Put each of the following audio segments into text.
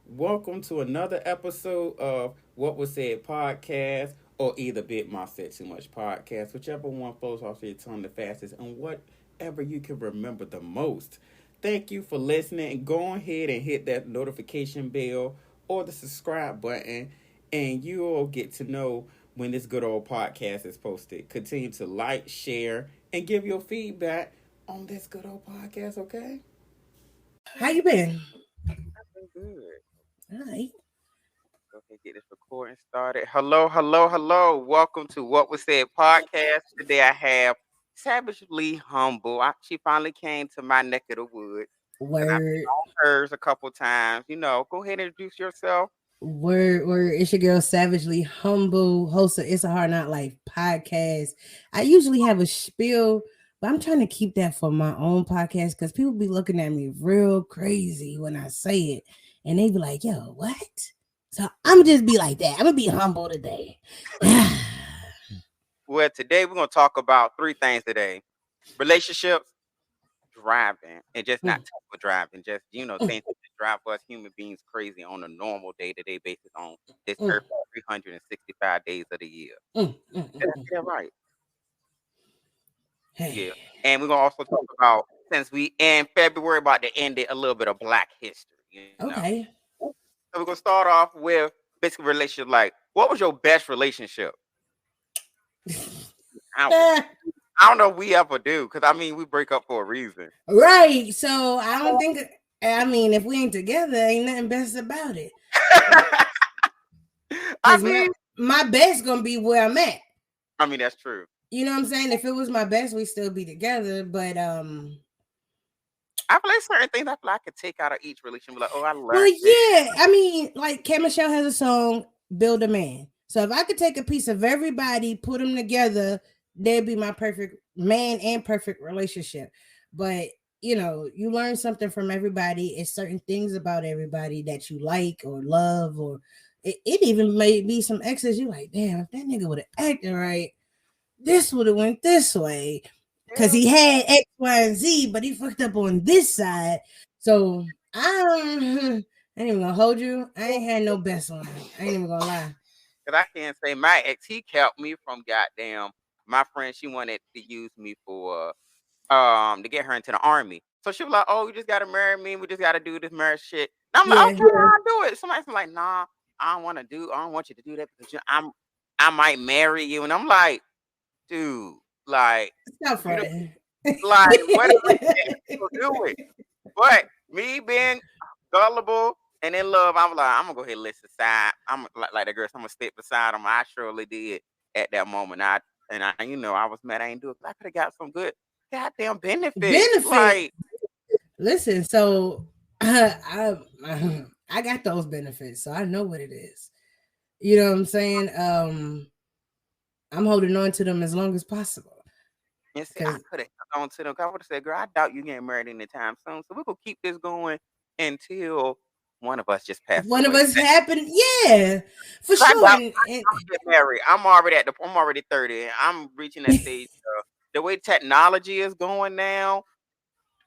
Welcome to another episode of What Was Said podcast, or either Bit My Said Too Much podcast, whichever one flows off your tongue the fastest, and whatever you can remember the most. Thank you for listening, and go ahead and hit that notification bell or the subscribe button, and you'll get to know when this good old podcast is posted. Continue to like, share, and give your feedback on this good old podcast, okay? How you been? I've been good. All right. Go ahead and get this recording started. Hello, hello, hello. Welcome to What Was Said podcast. Today I have Savagely Humble. She finally came to my neck of the woods because I've Word, been on hers a couple times. Go ahead and introduce yourself. word. It's your girl, Savagely Humble, host of It's a Hard Not Life podcast. I usually have a spiel, but I'm trying to keep that for my own podcast because people be looking at me real crazy when I say it. And they be like, yo, what? So I'm just be like that. I'm going to be humble today. Well, today we're going to talk about three things today: relationships, driving, and just not Mm, typical driving, just, mm, things that drive us human beings crazy on a normal day to day basis on this mm, earth 365 days of the year. Did I mm. get that right? Hey, Yeah. And we're gonna also talk about, since we in February, about to end it, a little bit of Black history. okay. So we're gonna start off with basically relationship. Like, what was your best relationship? I don't, I don't know if we ever do, because I mean we break up for a reason. Right. So I don't think. I mean, if we ain't together, ain't nothing best about it. I Cause my mean, my best gonna be where I'm at. I mean that's true. You know what I'm saying? If it was my best, we still be together. But I feel like certain things I feel like I could take out of each relationship. Like, oh, I well, learned this. yeah. I mean, like K Michelle has a song, "Build a Man." So if I could take a piece of everybody, put them together, they'd be my perfect man and perfect relationship. But you learn something from everybody. It's certain things about everybody that you like or love, or it even may be some exes. You like, damn, if that nigga would have acted right, this would have went this way because Yeah. he had X, Y, and Z, but he fucked up on this side. So I ain't even gonna hold you. I ain't had no best one. I ain't even gonna lie. Cause I can't say my ex, he kept me from goddamn my friend. She wanted to use me for to get her into the army. So she was like, "Oh, you just gotta marry me. We just gotta do this marriage shit." And I'm like, Yeah, "Okay, I'll do it." Somebody's like, "Nah, I don't want to do. I don't want you to do that because I might marry you." And I'm like, "Dude, like, stop you know, fronting. like whatever you can do it." But me being gullible and in love, I'm like, I'm gonna go ahead and listen aside. I'm like the girl. So I'm gonna step beside him. I surely did at that moment. I was mad. I ain't do it. 'Cause I could have got some good goddamn benefits. Benefit. Like, Listen, so I got those benefits, so I know what it is. You know what I'm saying? I'm holding on to them as long as possible. and see, I Cause could have held on to them. 'Cause I would have said, "Girl, I doubt you getting married anytime soon. So we're gonna keep this going until one of us just passes one of away." us happened, yeah, for 'Cause I sure. doubt And I'm gonna get married. I'm already 30. I'm reaching that stage. The way technology is going now,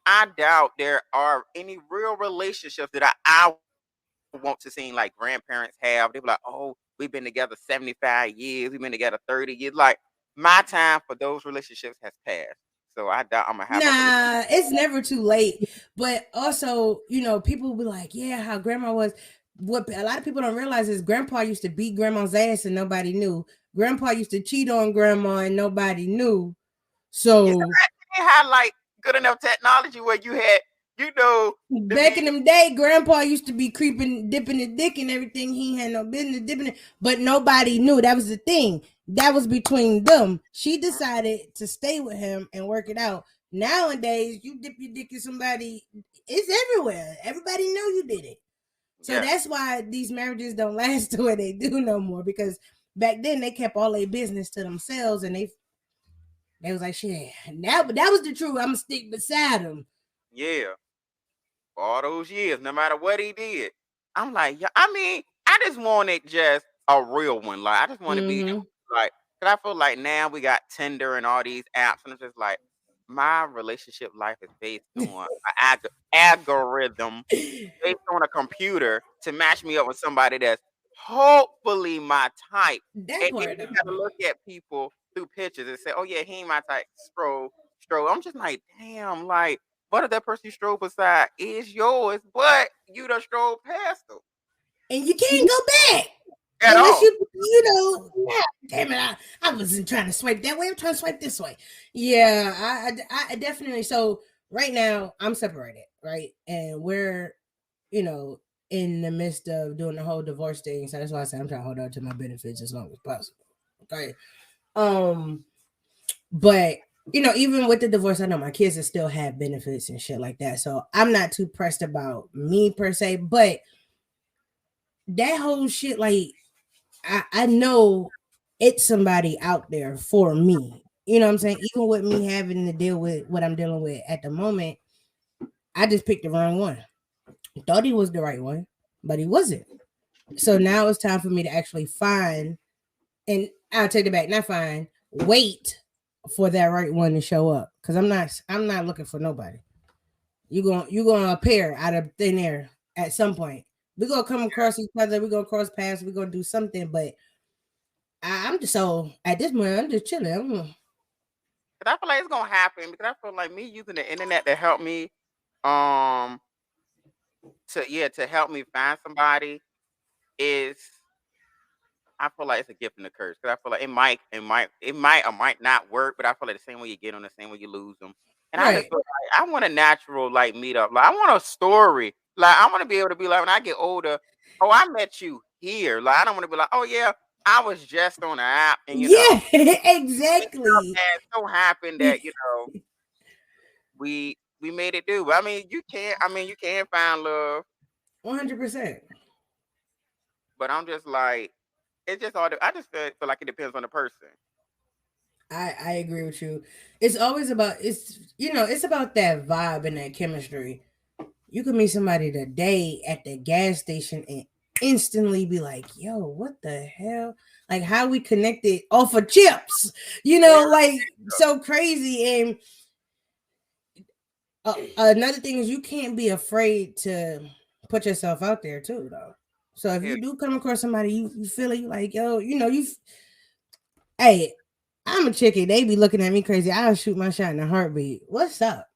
I doubt there are any real relationships that I want to see like grandparents have. They be like, "Oh, we've been together 75 years. We've been together 30 years." Like, my time for those relationships has passed. So I doubt I'm gonna have a relationship. nah, it's never too late. But also, people will be like, yeah, how grandma was. What a lot of people don't realize is grandpa used to beat grandma's ass and nobody knew. Grandpa used to cheat on grandma and nobody knew. Is So that they had like good enough technology where you had, you know, to back be in them day, grandpa used to be creeping, dipping his dick and everything. He had no business dipping it, but nobody knew. That was the thing. That was between them. She decided to stay with him and work it out. Nowadays, you dip your dick in somebody, it's everywhere. Everybody know you did it. So yeah. that's why these marriages don't last the way they do no more. Because back then they kept all their business to themselves, and they was like, shit. Now, but that was the truth. I'm gonna stick beside him. Yeah. For all those years, no matter what he did. I'm like, yeah, I mean, I just wanted just a real one. Like, I just want to be Mm-hmm. like, cause I feel like now we got Tinder and all these apps, and it's just like my relationship life is based on algorithm based on a computer to match me up with somebody that's hopefully my type. That And then part you though. gotta look at people through pictures and say, "Oh yeah, he ain't my type." Stroll. I'm just like, damn, like, what if that person you stroll beside is yours, but you done stroll past them And you can't go back at unless all? God damn it, I wasn't trying to swipe that way. I'm trying to swipe this way. Yeah, I definitely. So right now I'm separated, right, and we're you know in the midst of doing the whole divorce thing. So that's why I say I'm trying to hold on to my benefits as long as possible. Okay. Um, but even with the divorce, I know my kids will still have benefits and shit like that. So I'm not too pressed about me per se, but that whole shit, like I know it's somebody out there for me. You know what I'm saying? Even with me having to deal with what I'm dealing with at the moment, I just picked the wrong one. Thought he was the right one, but he wasn't. So now it's time for me to actually find, and I'll take it back, not find, wait for that right one to show up. Cause I'm not looking for nobody. You gonna appear out of thin air at some point. We're gonna come across each other, we're gonna cross paths, we're gonna do something, but I'm just so at this moment, I'm just chilling. But I feel like it's gonna happen because I feel like me using the internet to help me, um, to help me find somebody is I feel like it's a gift and a curse because I feel like it might or might not work, but I feel like the same way you get them, the same way you lose them. And I just Right. feel like I want a natural like meetup. Like I want a story. Like I want to be able to be like when I get older. Oh, I met you here. Like I don't want to be like, oh yeah, I was just on the app, and Yeah, it exactly. and so happened that we made it do. But I mean, you can't. I mean, you can find love, 100%. but I'm just like, it's just all. I just feel like it depends on the person. I agree with you. It's always about it's about that vibe and that chemistry. You can meet somebody today at the gas station and instantly be like, "Yo, what the hell?" Like how we connected off of chips. Yeah. Like so crazy. And another thing is you can't be afraid to put yourself out there too, though. So if Yeah. you do come across somebody you feel it, you like, yo, hey, I'm a chicken. They be looking at me crazy. I'll shoot my shot in a heartbeat. What's up?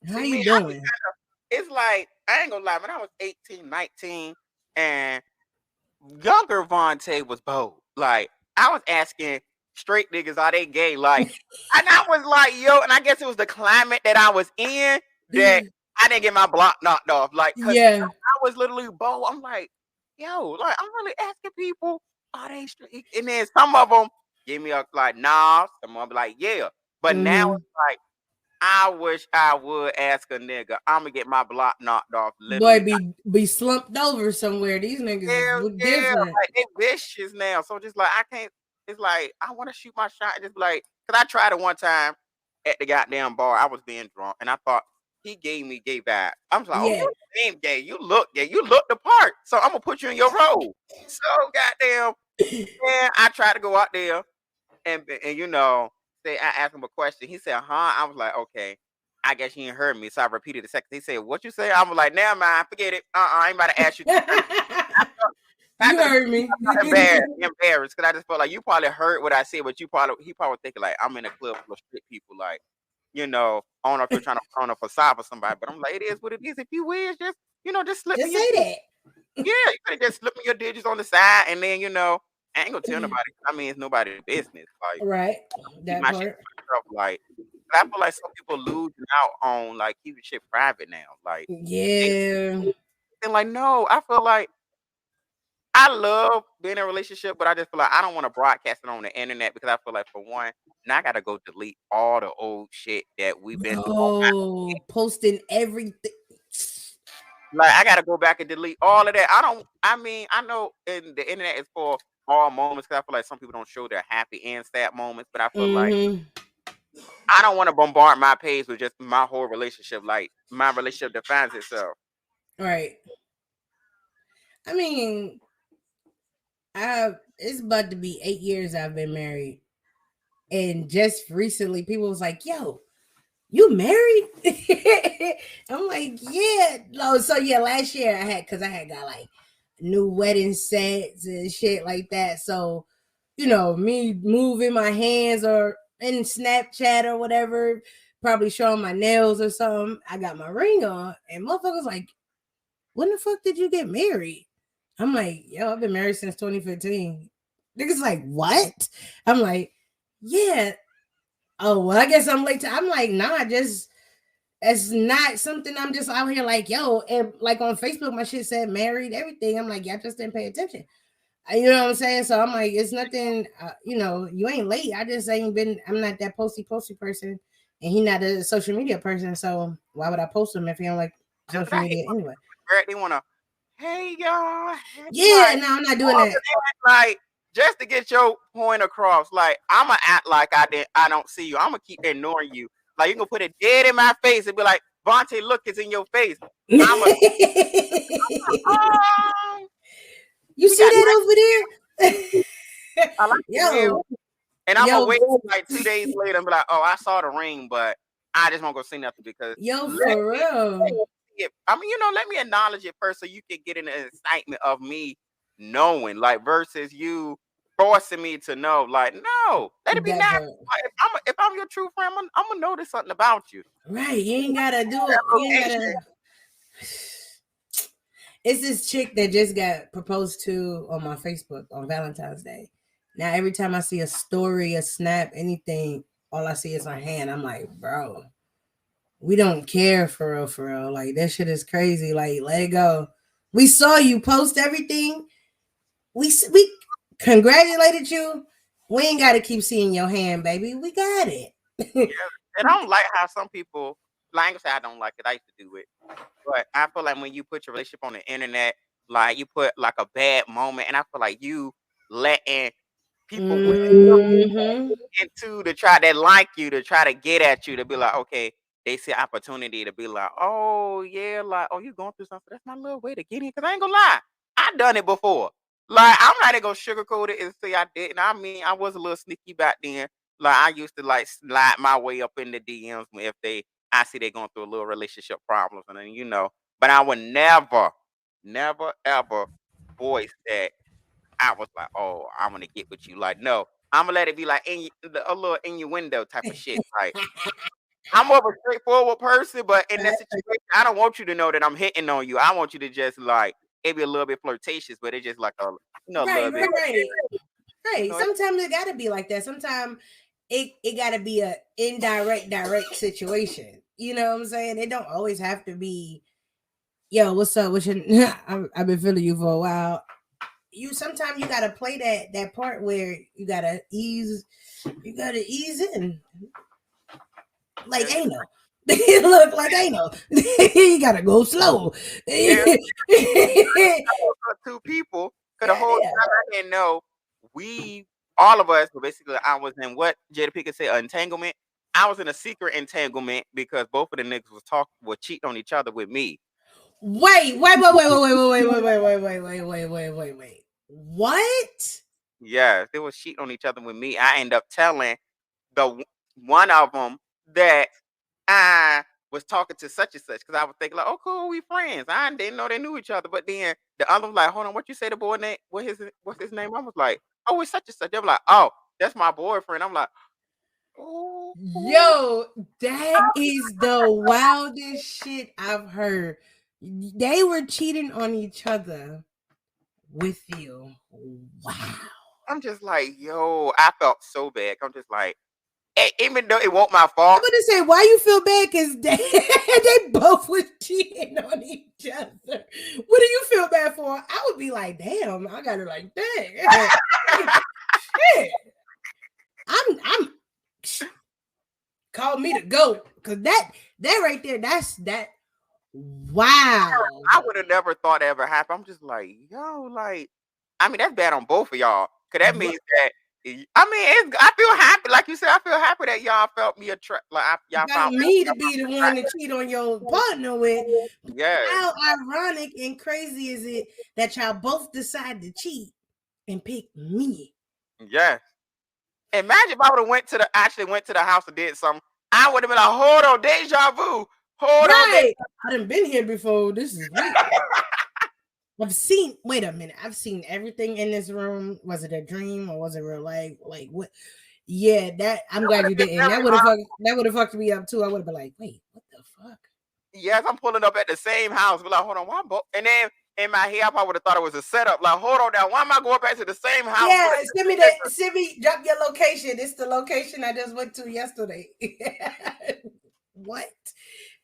How See me, you I be doing? it's like I ain't gonna lie, when I was 18, 19, and younger Vontae was bold. Like I was asking straight niggas, are they gay? Like, and I was like, yo, and I guess it was the climate that I was in that I didn't get my block knocked off. Like, cause Yeah. I was literally bold. I'm like, yo, like I'm really asking people, are they straight? And then some of them give me a like, nah. Some of them be like, yeah. But now Hmm. it's like, I wish I would ask a nigga. I'm gonna get my block knocked off. Boy, Literally, be slumped over somewhere. These niggas is hell yeah, different. like they vicious now. So just like I can't. It's like I want to shoot my shot. And just be like, cause I tried it one time at the goddamn bar. I was being drunk, and I thought he gave me gay vibe. I'm just like, oh, Yeah. you ain't gay. You look gay. You look the part. So I'm gonna put you in your role. So goddamn, man, I tried to go out there and say I asked him a question. He said, "Huh?" I was like, "Okay." I guess he didn't heard me, so I repeated the second. He said, "What you say?" I was like, "Never mind, forget it. I ain't about to ask you." You After the heard me. I got embarrassed because I just felt like you probably heard what I said, but he probably thinking like I'm in a club full of strict people. Like, I don't know if you're trying to put on a facade for somebody, but I'm like, it is what it is. If you is, just slip me Just your say that. yeah, you could just slip me your digits on the side, and then I ain't gonna tell nobody. I mean, it's nobody's business. Like, Right. keep That my shit part. to myself. Like, I feel like some people losing out on like keeping shit private now. Like, they Yeah. and like no, I feel like I love being in a relationship, but I just feel like I don't want to broadcast it on the internet because I feel like for one, now I gotta go delete all the old shit that we've been through. Oh, posting everything. Like I gotta go back and delete all of that. I don't. I mean, I know the internet is for all moments because I feel like some people don't show their happy and sad moments, but I feel like Mm-hmm. I don't want to bombard my page with just my whole relationship. Like my relationship defines itself. Right. I mean, it's about to be 8 years I've been married. And just recently people was like, yo, You married? I'm like, yeah. No, so yeah, last year I had, because I had got like new wedding sets and shit like that. So, me moving my hands or in Snapchat or whatever, probably showing my nails or something. I got my ring on, and motherfuckers like, when the fuck did you get married? I'm like, yo, I've been married since 2015. Niggas like, what? I'm like, yeah. Oh, well, I guess I'm late to. I'm like, nah, just it's not something I'm just out here like, yo, and like on Facebook, my shit said married, everything. I'm like, y'all just didn't pay attention. You know what I'm saying? So I'm like, it's nothing, you ain't late. I just ain't been, I'm not that posty person, and he not a social media person. So why would I post him if he don't like Just social that media anyway? they wanna, hey y'all, Yeah, no, I'm not doing that. like just to get your point across. Like I'ma act like I don't see you. I'ma keep ignoring you. Like you gonna put it dead in my face and be like, Vontae, look, it's in your face. I'm a You he see got that over there? I like the nail. yo, And I'm gonna yo, wait like 2 days later and be like, oh, I saw the ring, but I just won't go see nothing because yo, let for me real. see it. I mean, let me acknowledge it first so you can get in the excitement of me knowing, like versus you forcing me to know. Like, no, let it be That natural. part. Like, if I'm your true friend, I'm gonna notice something about you. Right. You ain't gotta do it. You ain't gotta. It's this chick that just got proposed to on my Facebook on Valentine's Day. Now every time I see a story, a snap, anything, all I see is her hand. I'm like, bro, we don't care for real, for real. Like that shit is crazy. Like, let it go. We saw you post everything. We congratulated you. We ain't gotta keep seeing your hand, baby. We got it. Yeah, and I don't like how some people. Like, I ain't gonna say I don't like it. I used to do it, but I feel like when you put your relationship on the internet, like you put like a bad moment, and I feel like you letting people Mm-hmm. into to try to like you, to try to get at you, to be like, okay, they see opportunity to be like, oh yeah, like, oh, you going through something. That's my little way to get in. Cause I ain't gonna lie, I done it before. Like I'm not even gonna sugarcoat it and say I didn't. I mean, I was a little sneaky back then. Like I used to like slide my way up in the DMs if I see they going through a little relationship problems, and then but I would never, never ever voice that I was like, "Oh, I'm gonna get with you." Like, no, I'm gonna let it be like a little innuendo type of shit. Like, I'm more of a straightforward person, but in this situation, I don't want you to know that I'm hitting on you. I want you to just like it be a little bit flirtatious, but it's just like a Right, little bit. right. Sometimes it gotta be like that. Sometimes it gotta be a indirect, direct situation. You know what I'm saying? It don't always have to be, yo, what's up? What's your I've been feeling you for a while. You sometimes you gotta play that part where you gotta ease in. Like Yeah, anal. It look like anal. You gotta go slow. yeah. Yeah. Two people, because the whole time I didn't know we, all of us, but basically I was in what Jada Pinkett said, entanglement. I was in a secret entanglement because both of the niggas were cheating on each other with me. Wait. What? Yes, they was cheating on each other with me. I end up telling one of them that I was talking to such and such because I was thinking like, oh, cool, we friends. I didn't know they knew each other. But then the other was like, hold on, what you say the boy name? What's his name? I was like, oh, it's such and such. They were like, oh, that's my boyfriend. I'm like, oh, Yo, that is the wildest shit I've heard. They were cheating on each other with you. Wow. I'm just like, yo, I felt so bad. I'm just like, even though it wasn't my I'm fault. gonna say, why you feel bad? Because they both was cheating on each other. What do you feel bad for? I would be like, damn, I got it like that. Shit. I'm call me to go. Cause that right there, that's that. Wow. I would have never thought that ever happened. I'm just like, yo, like, I mean, that's bad on both of y'all. Cause that means that I feel happy, like you said, I feel happy that y'all felt me y'all Got found me to be the one to cheat on your partner with. yes, How ironic and crazy is it that y'all both decide to cheat and pick me? yes. Imagine if I would have actually went to the house and did something. I would have been like, hold on, deja vu. Hold on, Right. I done been here before. This is weird. Wait a minute. I've seen everything in this room. Was it a dream or was it real life? Like what? Yeah, that I'm glad you didn't. That would have fucked me up too. I would have been like, wait, what the fuck? Yes, I'm pulling up at the same house. Be like, hold on, why? And then in my head, I probably would have thought it was a setup. Like, hold on, now, why am I going back to the same house? Yeah, send me, drop your location. It's the location I just went to yesterday. What?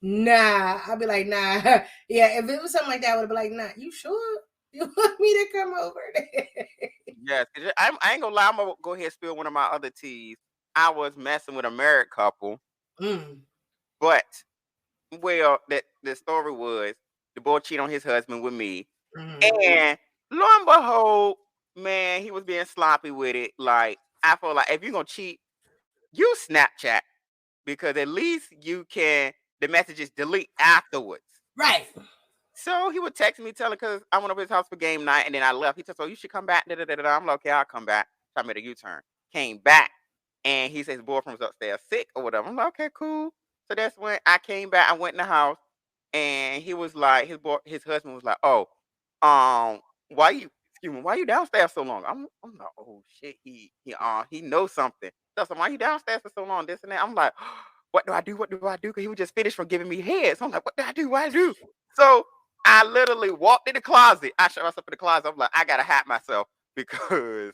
Nah, I'd be like, nah. Yeah, if it was something like that, I would be like, nah. You sure? You want me to come over there? Yes, I ain't gonna lie. I'm gonna go ahead and spill one of my other teas. I was messing with a married couple, but well, that the story was the boy cheated on his husband with me, and lo and behold, man, he was being sloppy with it. Like I feel like if you're gonna cheat, use Snapchat because at least you can the messages delete afterwards. Right. So he would text me telling because I went over his house for game night and then I left. He said, "So you should come back." Da, da, da, da. I'm like, "Okay, I'll come back." So I made a U-turn. Came back and he said his boyfriend was upstairs sick or whatever. I'm like, "Okay, cool." So that's when I came back. I went in the house and he was like, his husband was like, "Oh, why you excuse me, why you downstairs so long?" I'm like, "Oh shit, he knows something." So why you downstairs for so long? This and that. I'm like, "What do I do? What do I do?" Because he was just finished from giving me head. So I'm like, "What do I do? What do I do?" So I literally walked in the closet. I shut myself in the closet. I'm like, I gotta hat myself because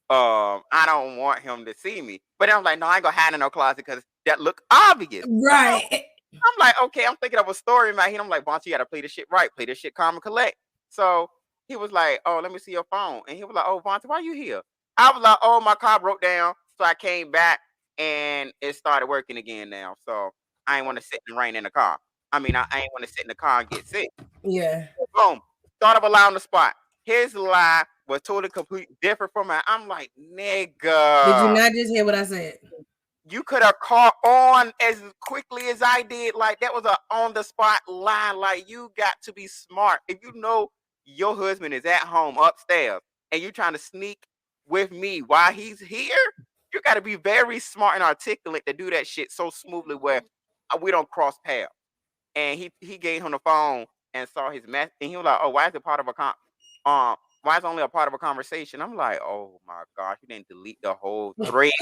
I don't want him to see me. But then I'm like, no, I ain't gonna hide in no closet because that look obvious. Right. I'm like, okay, I'm thinking of a story in my head. I'm like, Bonte, you gotta play this shit right, play this shit calm and collect. So he was like, oh, let me see your phone. And he was like, oh, Bonte, why you here? I was like, oh, my car broke down. So I came back and it started working again now. So I ain't want to sit in the rain in the car. I ain't want to sit in the car and get sick. Yeah. Boom. Thought of a lie on the spot. His lie was totally complete different from mine. I'm like, Did you nigga, not just hear what I said? you could have caught on as quickly as I did. Like that was a on the spot lie. Like you got to be smart. If you know your husband is at home upstairs and you're trying to sneak with me while he's here, you got to be very smart and articulate to do that shit so smoothly where we don't cross paths. And he gave him the phone and saw his mess, and he was like, "Oh, why is it part of a why is it only a part of a conversation?" I'm like, "Oh my gosh, you didn't delete the whole thread."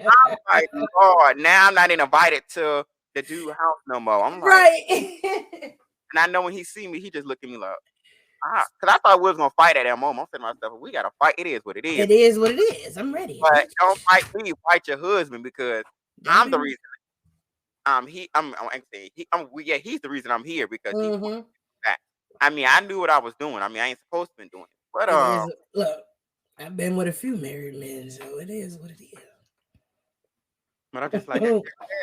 I'm like, "Lord, now I'm not invited to the dude house no more." I'm like, Right. and I know when he see me, he just look at me like, because I thought we was gonna fight at that moment. I'm saying to myself, we gotta fight. It is what it is. It is what it is. I'm ready. But don't fight me, fight your husband because Don't I'm the be. reason. He's the reason I'm here because he Mm-hmm. that. I knew what I was doing. I ain't supposed to be doing it. But It is. Look, I've been with a few married men, so it is what it but I'm just like is.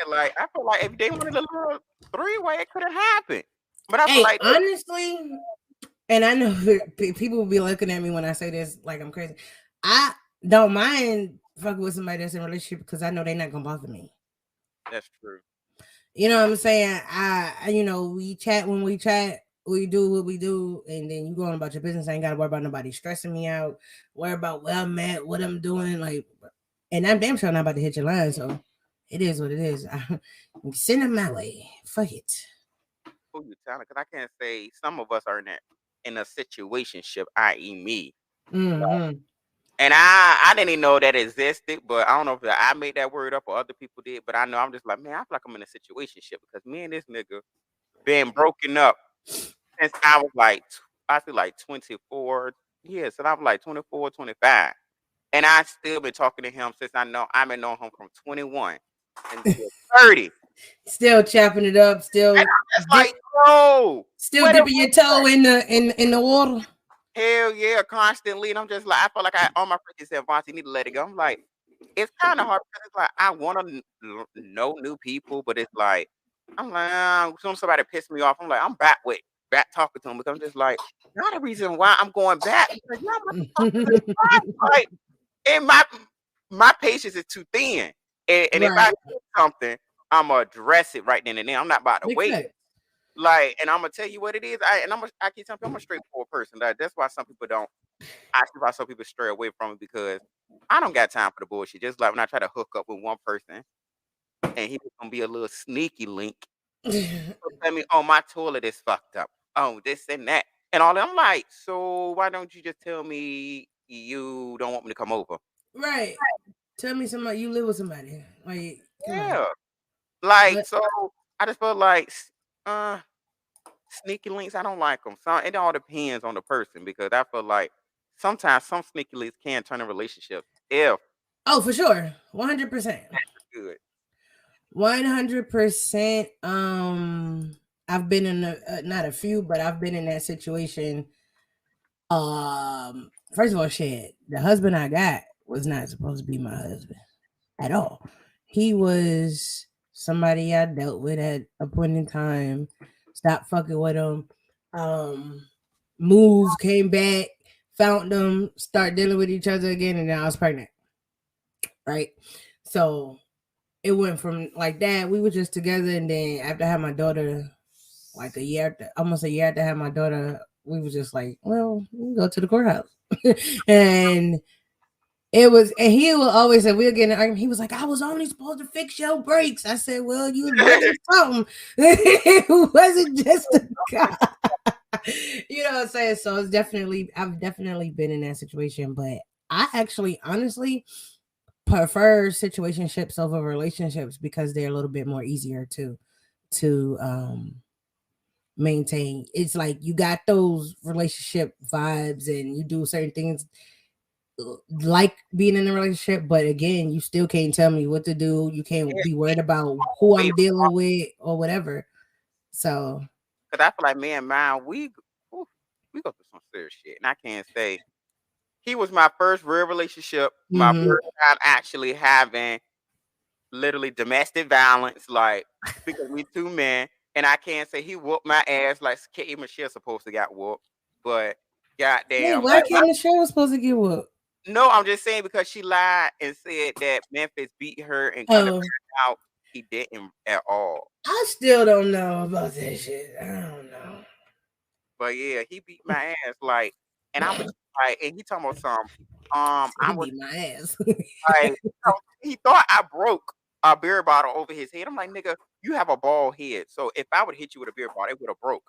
like I feel like if they wanted a little three-way, it could have happened. But I feel Hey, like honestly, and I know people will be looking at me when I say this like I'm crazy. I don't mind fucking with somebody that's in a relationship because I know they're not gonna bother me. that's true. You know what I'm saying? We chat when we chat, we do what we do, and then you go on about your business. I ain't gotta worry about nobody stressing me out, worry about where I'm at, what I'm doing, like, and I'm damn sure not about to hit your line, so it is what it is. Send them my way. Fuck it. Who you telling? Because I can't say some of us are in a situationship, i.e., me. Mm-hmm. And I didn't even know that existed, but I don't know if I made that word up or other people did. But I know I'm just like, man, I feel like I'm in a situationship because me and this nigga been broken up since I was like, I feel like 24. Yeah, so I was like 24, 25. And I still been talking to him since I've been knowing him from 21 until 30. Still chopping it up, And I'm just like, yo, still what a dipping your toe in the water. hell yeah, constantly. And I'm just like, I feel like on my freaking said, Vontae, you need to let it go. I'm like, it's kind of hard because it's like I want to know new people, but it's like I'm like, soon as somebody piss me off, I'm like, I'm back talking to them because I'm just like, not a reason why I'm going back because y'all motherfuckers is right. Like, and my patience is too thin, and if I Right. do something, I'm gonna address it right then and there. I'm not about to Big wait. fact. Like, and I'm gonna tell you what it is. I keep telling people I'm a straightforward person. That's why some people don't. I see why some people stray away from it because I don't got time for the bullshit. Just like when I try to hook up with one person, and he was gonna be a little sneaky link. So tell me, oh, my toilet is fucked up. Oh, this and that. And all that. I'm like, so why don't you just tell me you don't want me to come over? Right. Tell me somebody you live with somebody. Like, come on. Yeah. Like, But so I just felt like uh sneaky links, I don't like them. So it all depends on the person because I feel like sometimes some sneaky links can turn a relationship if oh, for sure. 100%. good. 100%. I've been in not a few, but I've been in that situation. First of all, shit, the husband I got was not supposed to be my husband at all. He was somebody I dealt with at a point in time. Stopped fucking with him. Um, moved, came back, found them, start dealing with each other again, and then I was pregnant. Right. So it went from like that. We were just together, and then after I had my daughter, like a year after, almost a year after I had my daughter, we was just like, well, we can go to the courthouse, and it was, and he would always say, we'll get in an argument. He was like, I was only supposed to fix your brakes. I said, well, you was breaking something. It wasn't just a car. You know what I'm saying? So it's definitely, I've definitely been in that situation, but I actually, honestly, prefer situationships over relationships because they're a little bit more easier to maintain. It's like you got those relationship vibes and you do certain things like being in a relationship, but again, you still can't tell me what to do. You can't be worried about who I'm dealing with or whatever. So Because I feel like me and mine, ooh, we go through some serious shit. And I can't say he was my first real relationship, my mhm. first time actually having literally domestic violence, like because we two men. And I can't say he whooped my ass like Kate Michelle supposed to got whooped, but Wait, goddamn, why can't the show was supposed to get whooped? no, I'm just saying because she lied and said that Memphis beat her and kind of Oh, found out he didn't at all. I still don't know about that shit. I don't know. But yeah, he beat my ass like, and I was just like, and he talking about some, He I was beat my ass. like, he thought I broke a beer bottle over his head. I'm like, nigga, you have a bald head, so if I would hit you with a beer bottle, it would have broke.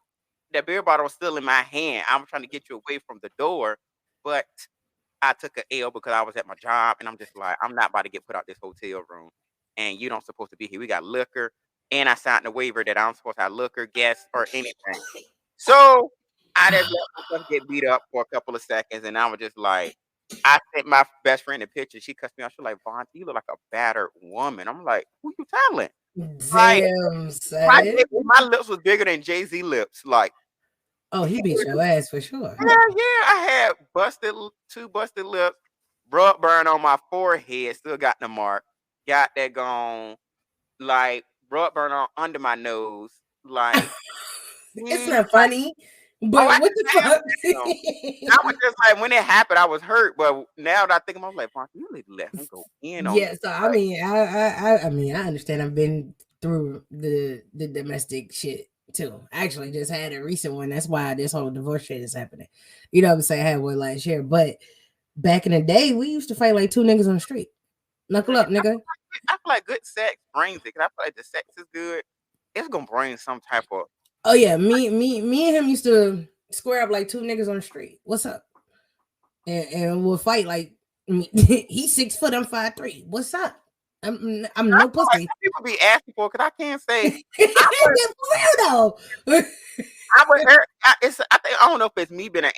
That beer bottle was still in my hand. I'm trying to get you away from the door, but I took a L because I was at my job, and I'm just like, I'm not about to get put out this hotel room, and you don't supposed to be here. We got liquor, and I signed a waiver that I'm supposed to have liquor, guests, or anything. So I just let myself get beat up for a couple of seconds, and I was just like, I sent my best friend a picture. She cussed me out. She was like, Vaughn, you look like a battered woman. I'm like, who you telling? Like Damn, son. my lips was bigger than Jay-Z lips. Like, Oh, he beat your ass for sure. yeah, I had two busted lips, rub burn on my forehead, still got the mark. Got that gone, like rub burn on under my nose. Like, It's mm, not funny, oh, but I what can the laugh fuck? now. I was just like, when it happened, I was hurt. But now that I think about it, I was like, Mark, you really let him go in on Yeah, you. so I mean, I mean, I understand. I've been through the domestic shit too. I actually just had a recent one. That's why this whole divorce shit is happening. You know what I'm saying? I had one last year, but back in the day, we used to fight like two niggas on the street. Knuckle Man, up, nigga. I feel like good sex brings it. 'Cause I feel like the sex is good. It's gonna bring some type of. Oh yeah, me and him used to square up like two niggas on the street. What's up? And we'll fight like he's 6 foot, I'm 5'3". What's up? I'm I no feel like pussy. some people be asking for because I can't say. For I was, real though. I was hurt. I think I don't know if it's me being an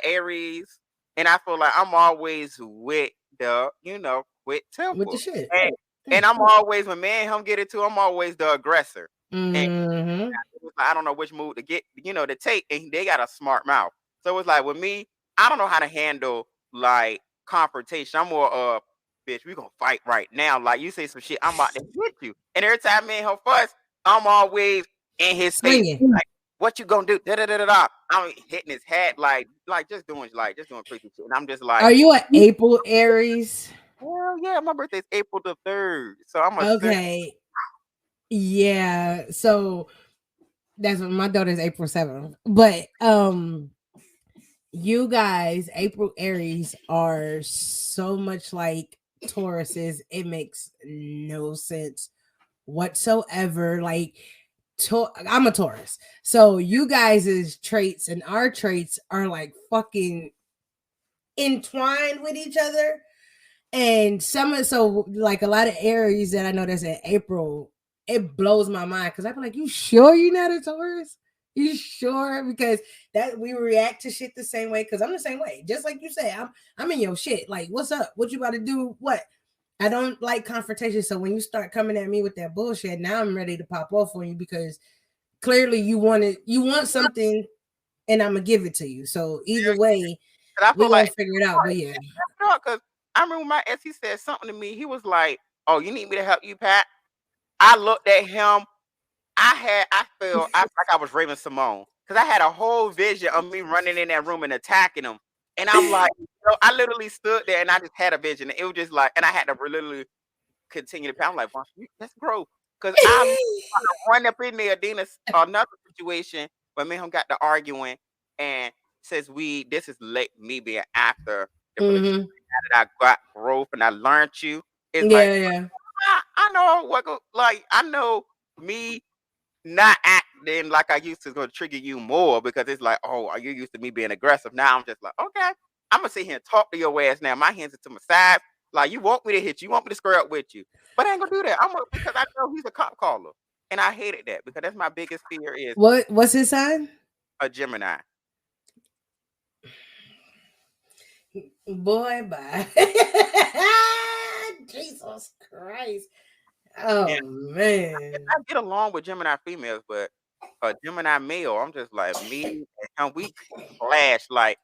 Aries, and I feel like I'm always with the with With the temper, shit. and Yeah. I'm always when me and him get into, I'm always the aggressor, and Mm-hmm. I don't know which move to get, to take, and they got a smart mouth. So it's like with me, I don't know how to handle like confrontation. I'm more bitch, we gonna fight right now. Like you say some shit, I'm about to hit you. And every time me and him fuss, I'm always in his face. Swinging. Like, what you gonna do? Da da da da da. I'm hitting his head like just doing crazy shit. And I'm just like, Are you an April Aries? hell yeah, my birthday's April the 3rd. So I'm a third. Okay. Yeah. So that's what my daughter's April 7th. But you guys, April Aries, are so much like Tauruses. It makes no sense whatsoever. Like, I'm a Taurus, so you guys' traits and our traits are like fucking entwined with each other. And so like a lot of Aries that I know that's in April, it blows my mind because I'm like, you sure you're not a Taurus? You sure? Because that we react to shit the same way. Because I'm the same way. Just like you say, I'm in your shit. Like, what's up? What you about to do? What? I don't like confrontation. So when you start coming at me with that bullshit, now I'm ready to pop off on you because clearly you want something, and I'm gonna give it to you. So either way, And I we're feel gonna like figure it out. But yeah. because I remember my ex, he said something to me. He was like, "Oh, you need me to help you, Pat?" I looked at him. I felt like I was Raven Simone because I had a whole vision of me running in that room and attacking him. And I'm like, I literally stood there and I just had a vision. It was just like, and I had to literally continue to pound. I'm like, "Boss, let's grow." Because I run up in there. Then it's another situation where me and him got to arguing, and since this is late, me being after the relationship Mm-hmm. that I got growth and I learned you. It's like Yeah, yeah. I know like I know me not acting like I used to go trigger you more because it's like, oh, are you used to me being aggressive? Now I'm just like, okay, I'm gonna sit here and talk to your ass now. My hands are to my side. Like you want me to hit you, you want me to square up with you. But I ain't gonna do that. Because I know he's a cop caller. And I hated that because that's my biggest fear is What's his sign? a Gemini. Boy, bye. Jesus Christ. Yeah. Oh man. I get along with Gemini females, but a Gemini male, I'm just like me and him, we clash. Like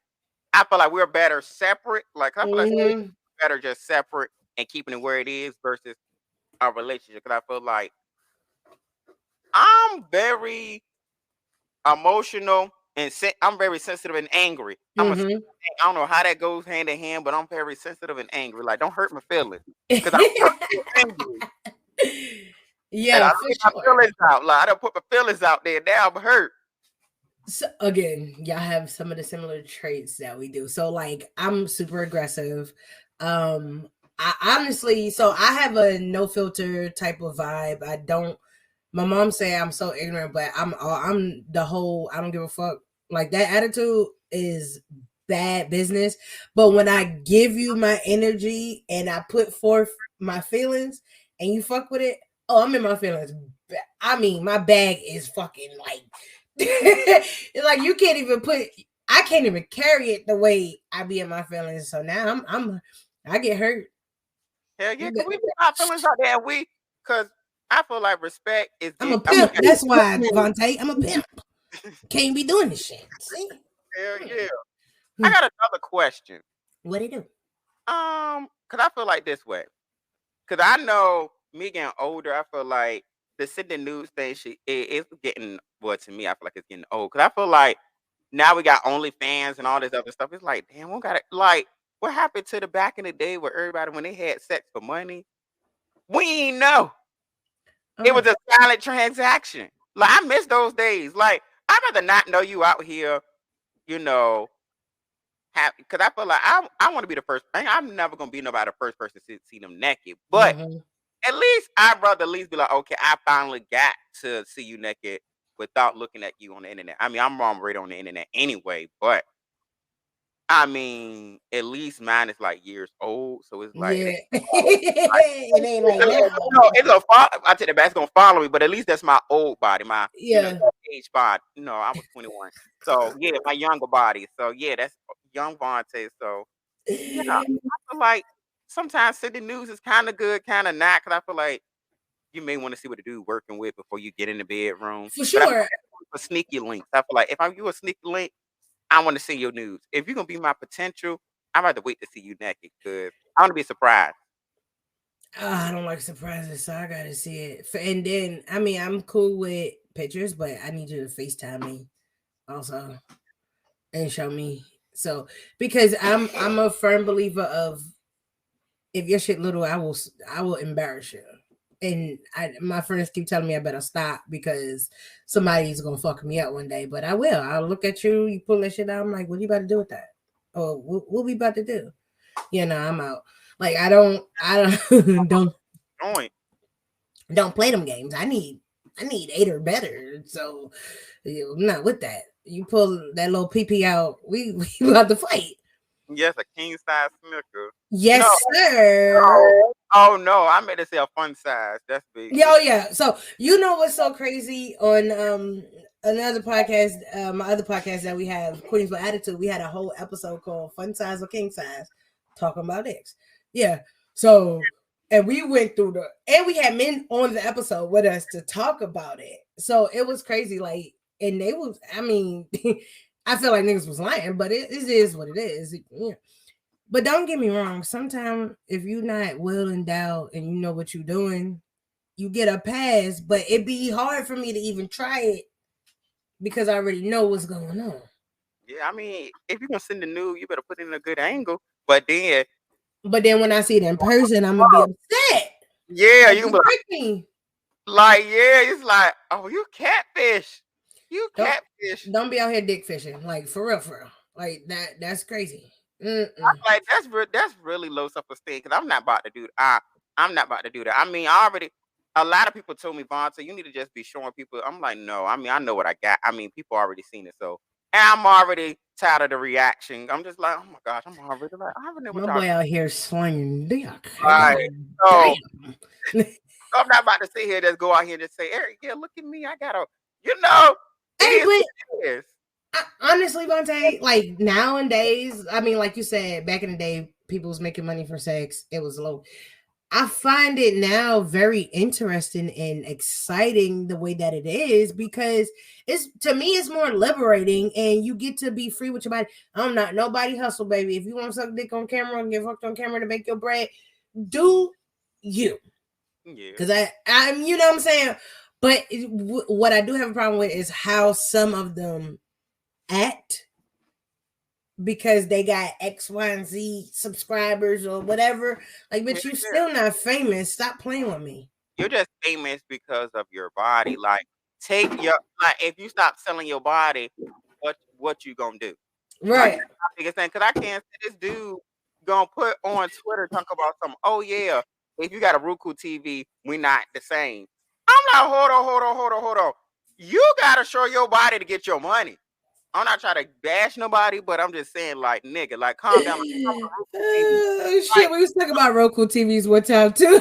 I feel like we're better separate. Like I feel like Mm-hmm. better just separate and keeping it where it is versus our relationship. Because I feel like I'm very emotional and I'm very sensitive and angry. Mm-hmm. I don't know how that goes hand in hand, but I'm very sensitive and angry. Like don't hurt my feelings because I'm so angry and Yeah, I for lay my sure. feelings out. Like I don't put my feelings out there. Now I'm hurt. So again, y'all have some of the similar traits that we do. So like I'm super aggressive. Um I honestly, so I have a no filter type of vibe. I don't, my mom say I'm so ignorant, but I'm the whole I don't give a fuck. Like that attitude is bad business. But when I give you my energy and I put forth my feelings and you fuck with it, oh, I'm in my feelings. I mean, my bag is fucking like it's like you can't even I can't even carry it the way I be in my feelings. So now I get hurt. Hell yeah, because we put our feelings out there and because I feel like respect is I'm a I mean, pimp. That's why, Vontae, I'm a pimp. Can't be doing this shit. See? hell yeah. I got another question. What they do? Because I feel like this way. Because I know me getting older, I feel like the sending news thing, it's getting, well, to me, I feel like it's getting old. Because I feel like now we got OnlyFans and all this other stuff. It's like, damn, we got it. Like, what happened to the back in the day where everybody, when they had sex for money, we ain't know. It was a silent transaction. Like, I miss those days. Like, I'd rather not know you out here, you know, because I feel like I want to be the first. I'm never gonna be nobody the first person to see them naked, but Mm-hmm. at least I'd rather at least be like, okay, I finally got to see you naked without looking at you on the internet. I mean, I'm already on the internet anyway, but I mean, at least mine is like years old, so it's like it Yeah. ain't like, It ain't like that you though. know, it's a I take it back, it's gonna follow me, but at least that's my old body, my Yeah. age body. I was 21, so yeah, my younger body. So yeah, that's young Vontae. So yeah, I feel like sometimes sending news is kind of good, kind of not, because I feel like you may want to see what the dude working with before you get in the bedroom. For But I feel sure. like for sneaky links, I feel like if you a sneaky link, I want to see your news. If you're gonna be my potential, I'd rather wait to see you naked because I want to be surprised. I don't like surprises, so I gotta see it. And then, I mean, I'm cool with pictures, but I need you to FaceTime me also and show me. So, because I'm a firm believer of if your shit little, I will embarrass you. And my friends keep telling me I better stop because somebody's gonna fuck me up one day. But I will. I'll look at you. You pull that shit out. I'm like, what you about to do with that? Or what we about to do? I'm out. Like I don't don't Joint. Don't play them games. I need 8 or better. So I'm not with that. You pull that little PP out, we about to fight. Yes, a king size snicker. No, Yes, sir. oh, oh no, I meant to say a fun size. That's big. Yeah, oh yeah. So you know what's so crazy on another podcast, my other podcast that we have, Queens with Attitude, we had a whole episode called Fun Size or King Size, talking about X. Yeah. So and we went through and we had men on the episode with us to talk about it. So it was crazy, like, and they was, I mean, I feel like niggas was lying, but it is what it is. Yeah. But don't get me wrong. Sometimes if you're not well endowed and you know what you're doing, you get a pass. But it'd be hard for me to even try it because I already know what's going on. Yeah, I mean, if you're gonna send the nude, you better put it in a good angle. But then, But then when I see it in person, I'm gonna be upset. yeah, Like you you be tricked me. like, yeah, it's like, oh, you catfish. You Don't catfish. don't be out here dick fishing. Like for real, for real. Like that's crazy. Mm-mm. Like that's really low self esteem because I'm not about to do I'm not about to do that. I mean, I already a lot of people told me, Vonta, you need to just be showing people. I'm like, no, I mean, I know what I got. I mean, people already seen it, so and I'm already tired of the reaction. I'm just like, oh my gosh, I'm already like, I already know what My y'all boy out here slinging dick. like. God So damn. I'm not about to sit here just go out here and just say, Eric, yeah, look at me. I got a, you know, it Hey, is but what it is. honestly, Vontae, like nowadays, I mean, like you said, back in the day, people was making money for sex. It was low. I find it now very interesting and exciting the way that it is because it's to me it's more liberating and you get to be free with your body. I'm not nobody hustle, baby. If you want to suck dick on camera and get fucked on camera to make your bread, do you? Yeah. Because I'm you know what I'm saying. But what I do have a problem with is how some of them act because they got X, Y, and Z subscribers or whatever. Like, Yeah. but you still not famous. Stop playing with me. You're just famous because of your body. Like, take your like if you stop selling your body, what you gonna do? Like Right. that's my biggest thing. Cause I can't see this dude gonna put on Twitter talk about some, oh yeah, if you got a Roku TV, we not the same. I'm like, hold on. You gotta show your body to get your money. I'm not trying to bash nobody, but I'm just saying, like, nigga, like, calm down. Like, I'm on Roku TV. Shit, we was talking about Roku TVs one time too.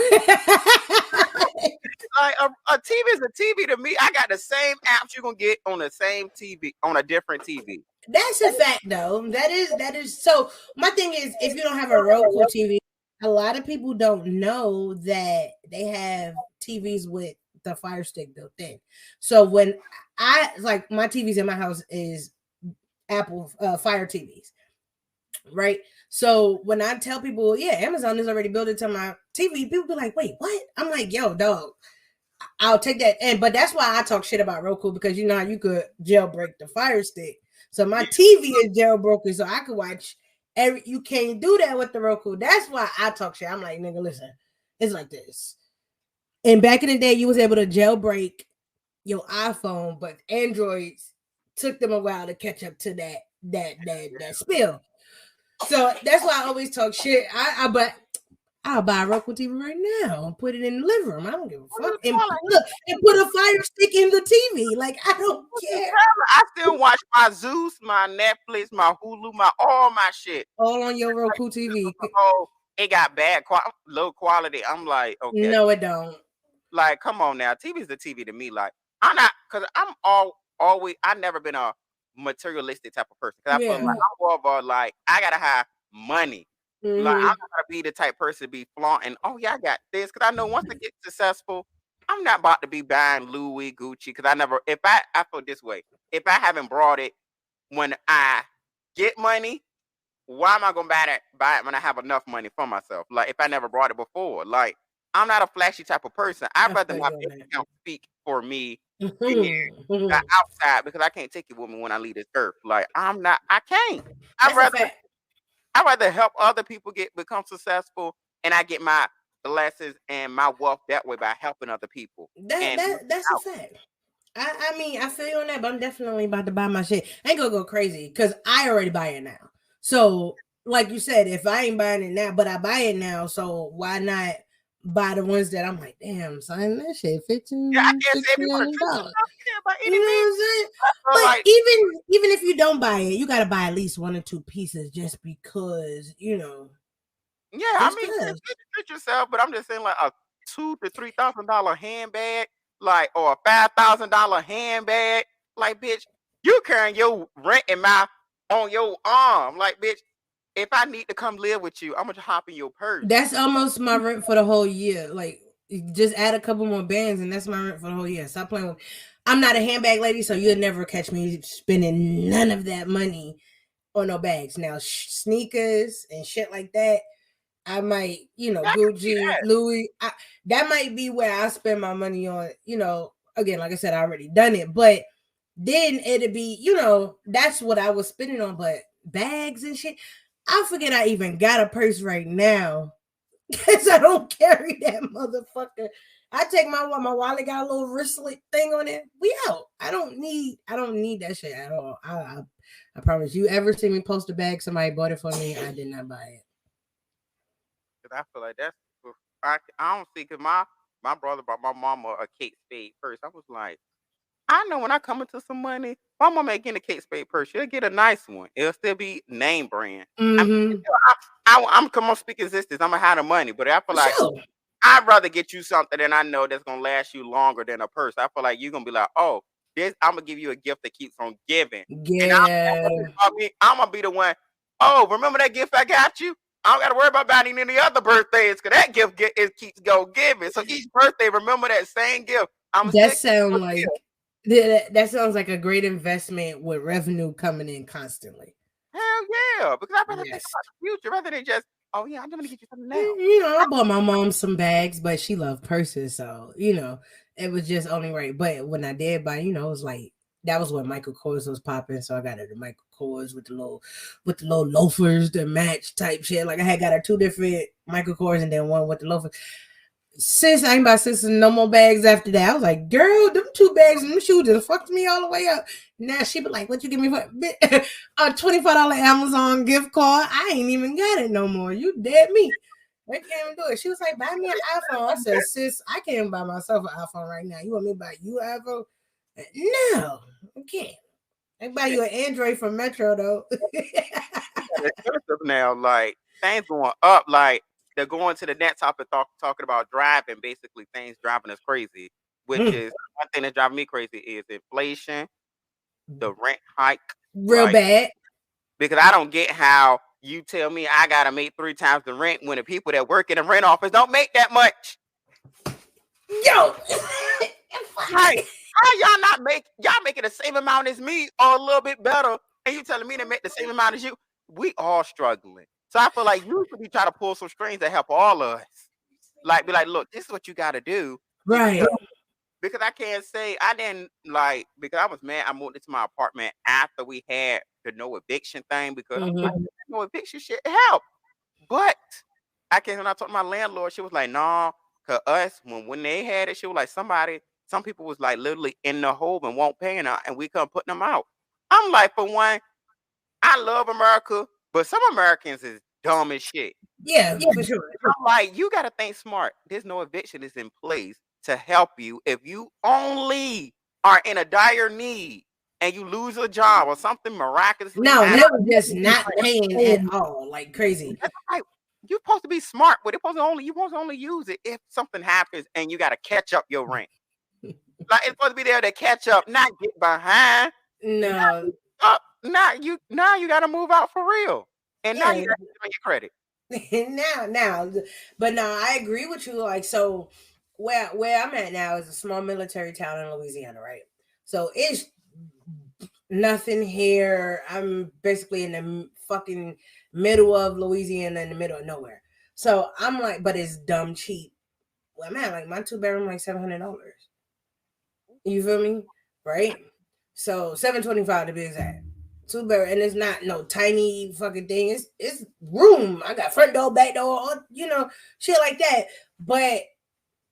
Like, a TV is a TV to me. I got the same apps you're gonna get on the same TV on a different TV. That's a fact, though. That is. So my thing is, if you don't have a Roku TV, a lot of people don't know that they have TVs with the Fire Stick built in. So when I like my TVs in my house is Apple Fire TVs, right? So when I tell people, yeah, Amazon is already built into my TV, people be like, wait, what? I'm like, yo, dog, I'll take that. And but that's why I talk shit about Roku because you know how you could jailbreak the Fire Stick. So my TV is jailbroken, so I could watch every. You can't do that with the Roku. That's why I talk shit. I'm like, nigga, listen, it's like this. And back in the day, you was able to jailbreak your iPhone, but Androids took them a while to catch up to that spill. So that's why I always talk shit. But I'll buy a Roku TV right now and put it in the living room. I don't give a fuck. And look, and put a Fire Stick in the TV. Like I don't care. I still watch my Zeus, my Netflix, my Hulu, my all my shit. All on your Roku TV. Oh, it got low quality. I'm like, okay, No, it don't. like, come on now. TV's the TV to me. Like, I'm not because I'm always. I never been a materialistic type of person because I feel Yeah. like I'm more of a like I gotta have money. Like I'm Mhm. not gonna be the type person to be flaunting. Oh yeah, I got this because I know once I get successful, I'm not about to be buying Louis Gucci because I never. If I feel this way, if I haven't brought it when I get money, why am I gonna buy it when I have enough money for myself? Like if I never brought it before, like I'm not a flashy type of person. I'd I rather feel my you on bank account speak for me than that. the outside because I can't take it with me when I leave this earth. Like I'm not, I can't. I'd That's a rather fact. I'd rather help other people become successful, and I get my blessings and my wealth that way by helping other people. That And that that's a fact. I mean I feel you on that, but I'm definitely about to buy my shit. I ain't gonna go crazy because I already buy it now. So like you said, if I ain't buying it now, but I buy it now, so why not buy the ones that I'm like, damn, son, that shit Yeah, I 15, can't say if you want to treat $1,600. yourself, yeah, by You any know what means. I'm saying? I feel But like even if you don't buy it, you gotta buy at least one or two pieces just because, yeah, I just mean, cause. treat yourself, but I'm just saying like a $2,000 to $3,000 handbag, like or a $5,000 handbag, like bitch, you carrying your rent in my on your arm, like bitch. If I need to come live with you, I'm gonna hop in your purse. That's almost my rent for the whole year. Like, just add a couple more bands, and that's my rent for the whole year. Stop playing with. I'm not a handbag lady, so you'll never catch me spending none of that money on no bags. Now, sneakers and shit like that, I might, Yeah, I can see Gucci, that. Louis. That might be where I spend my money on. Again, like I said, I already done it, but then it'd be, that's what I was spending on. But bags and shit, I forget I even got a purse right now because I don't carry that motherfucker. I take my wallet got a little wristlet thing on it. We out. I don't need that shit at all. I promise you. Ever see me post a bag? Somebody bought it for me. I did not buy it. Cause I feel like that's I don't see, cause my brother bought my mama a Kate Spade purse. I was like, I know when I come into some money, my mama ain't getting a Kate Spade purse. She'll get a nice one. It'll still be name brand. I mean, Mm-hmm. I'm come on speak existence. I'm gonna have the money, but I feel For like sure. I'd rather get you something that I know that's gonna last you longer than a purse. I feel like you're gonna be like, oh, this I'm gonna give you a gift that keeps on giving, and Yeah. I'm gonna be the one. Oh, remember that gift I got you? I don't gotta worry about buying any other birthdays because that gift it keeps go giving. So each birthday, remember that same gift. I'm That still sound giving you a like gift. that sounds like a great investment with revenue coming in constantly. Hell yeah, because I'd rather think Yes. about the future rather than just, oh yeah, I'm gonna get you something now. I bought my mom some bags, but she loved purses, so it was just only right. But when I did buy, it was like that was when Michael Kors was popping, so I got her the Michael Kors with the little loafers that match type shit. Like I had got her two different Michael Kors and then one with the loafers. Sis, I ain't about sis no more bags after that. I was like, girl, them two bags and them shoes just fucked me all the way up. Now she be like, what you give me for a $25 Amazon gift card? I ain't even got it no more. You dead me. I can't even do it. She was like, buy me an iPhone. I said, sis, I can't buy myself an iPhone right now. You want me to buy you an iPhone? No, I can't. I can buy Shit, you an Android from Metro though. it's expensive now. Like things going up. Like they're going to the next topic, talking about driving. Basically, things driving us crazy. Which is one thing that driving me crazy is inflation, the rent hike. Real Like bad. because I don't get how you tell me I gotta make 3 times the rent when the people that work in the rent office don't make that much. Yo. Like, how y'all not y'all making the same amount as me or a little bit better, and you telling me to make the same amount as you? We all struggling. So I feel like you should be trying to pull some strings to help all of us. Like, be like, look, this is what you got to do to keep. Right. Because I can't say I didn't like because I was mad. I moved into my apartment after we had the no eviction thing because I was like, Mhm. no eviction shit help. But I can't. When I talked to my landlord, she was like, "No, cause us when they had it, she was like some people was like literally in the hole and won't pay, and we couldn't put them out." I'm like, for one, I love America, but some Americans is dumb as shit. Yeah, for sure. I'm like, you gotta think smart. There's no eviction is in place to help you if you only are in a dire need and you lose a job or something miraculously No, happens. they were just not paying at all, like crazy. That's like you're supposed to be smart with it. You supposed to only use it if something happens and you gotta catch up your rent. Like it's supposed to be there to catch up, not get behind. No, Now you gotta move out for real. And now you yeah, gotta get on your credit. now, but no, I agree with you. Like, so where I'm at now is a small military town in Louisiana, right? So it's nothing here. I'm basically in the fucking middle of Louisiana, in the middle of nowhere. So I'm like, but it's dumb cheap. Well, man, like my two-bedroom like $700. You feel me? Right? So 725 to be exact. Two-bedroom, and it's not no tiny fucking thing. It's room. I got front door, back door, shit like that. But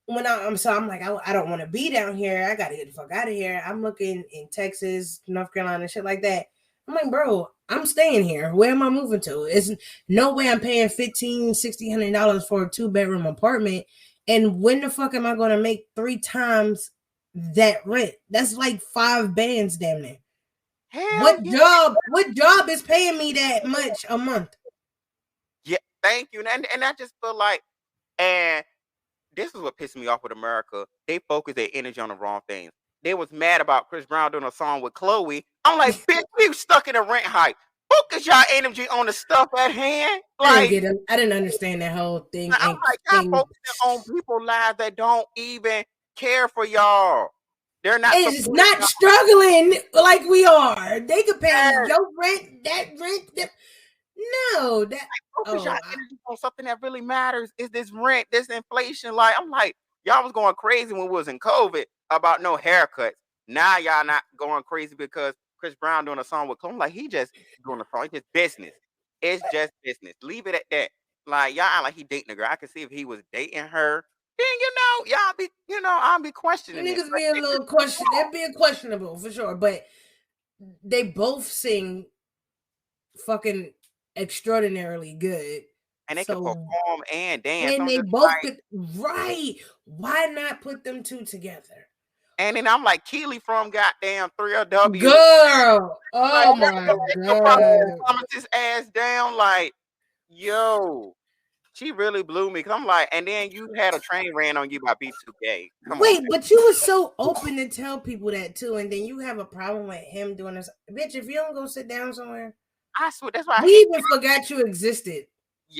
when I'm like, I don't want to be down here. I gotta get the fuck out of here. I'm looking in Texas, North Carolina, shit like that. I'm like, bro, I'm staying here. Where am I moving to? It's no way I'm paying $1,500, $1,600 for a two-bedroom apartment And when the fuck am I gonna make 3 times that rent? That's like 5 bands damn near. Hell yeah. What job is paying me that much a month? Yeah, thank you. And I just feel like, and this is what pissed me off with America. They focus their energy on the wrong things. They was mad about Chris Brown doing a song with Chloe. I'm like, bitch, we stuck in a rent hike. Focus y'all energy on the stuff at hand. I didn't Like, get it. I didn't understand that whole thing I'm and like, y'all thing. focusing on people's lives that don't even care for y'all. They're not Is supporting not y'all. struggling like we are. They could pay Yes. your rent, that rent. No, that Focus y'all oh energy on something that really matters. Is this rent, this inflation? Like, I'm like, y'all was going crazy when we was in COVID about no haircuts. Now y'all not going crazy because Chris Brown doing a song with Chloe. Like, he just doing a song. It's just business. It's just business. Leave it at that. Like, y'all act like he dating a girl. I could see if he was dating her, then y'all be, I'll be questioning it. niggas be a little question. They're being questionable for sure, but they both sing fucking extraordinarily good. And they can So perform and dance. and I'm they just both like, could right. Why not put them two together? and then I'm like, Keely from goddamn 3LW. Girl, Like, oh my god. promise his ass down. Like, yo, she really blew me. Cause I'm like, and then you had a train ran on you by B2K. Come on, Wait, but you were so open to tell people that too, and then you have a problem with him doing this. Bitch, if you don't go sit down somewhere, I swear that's why I we hate. even forgot you existed.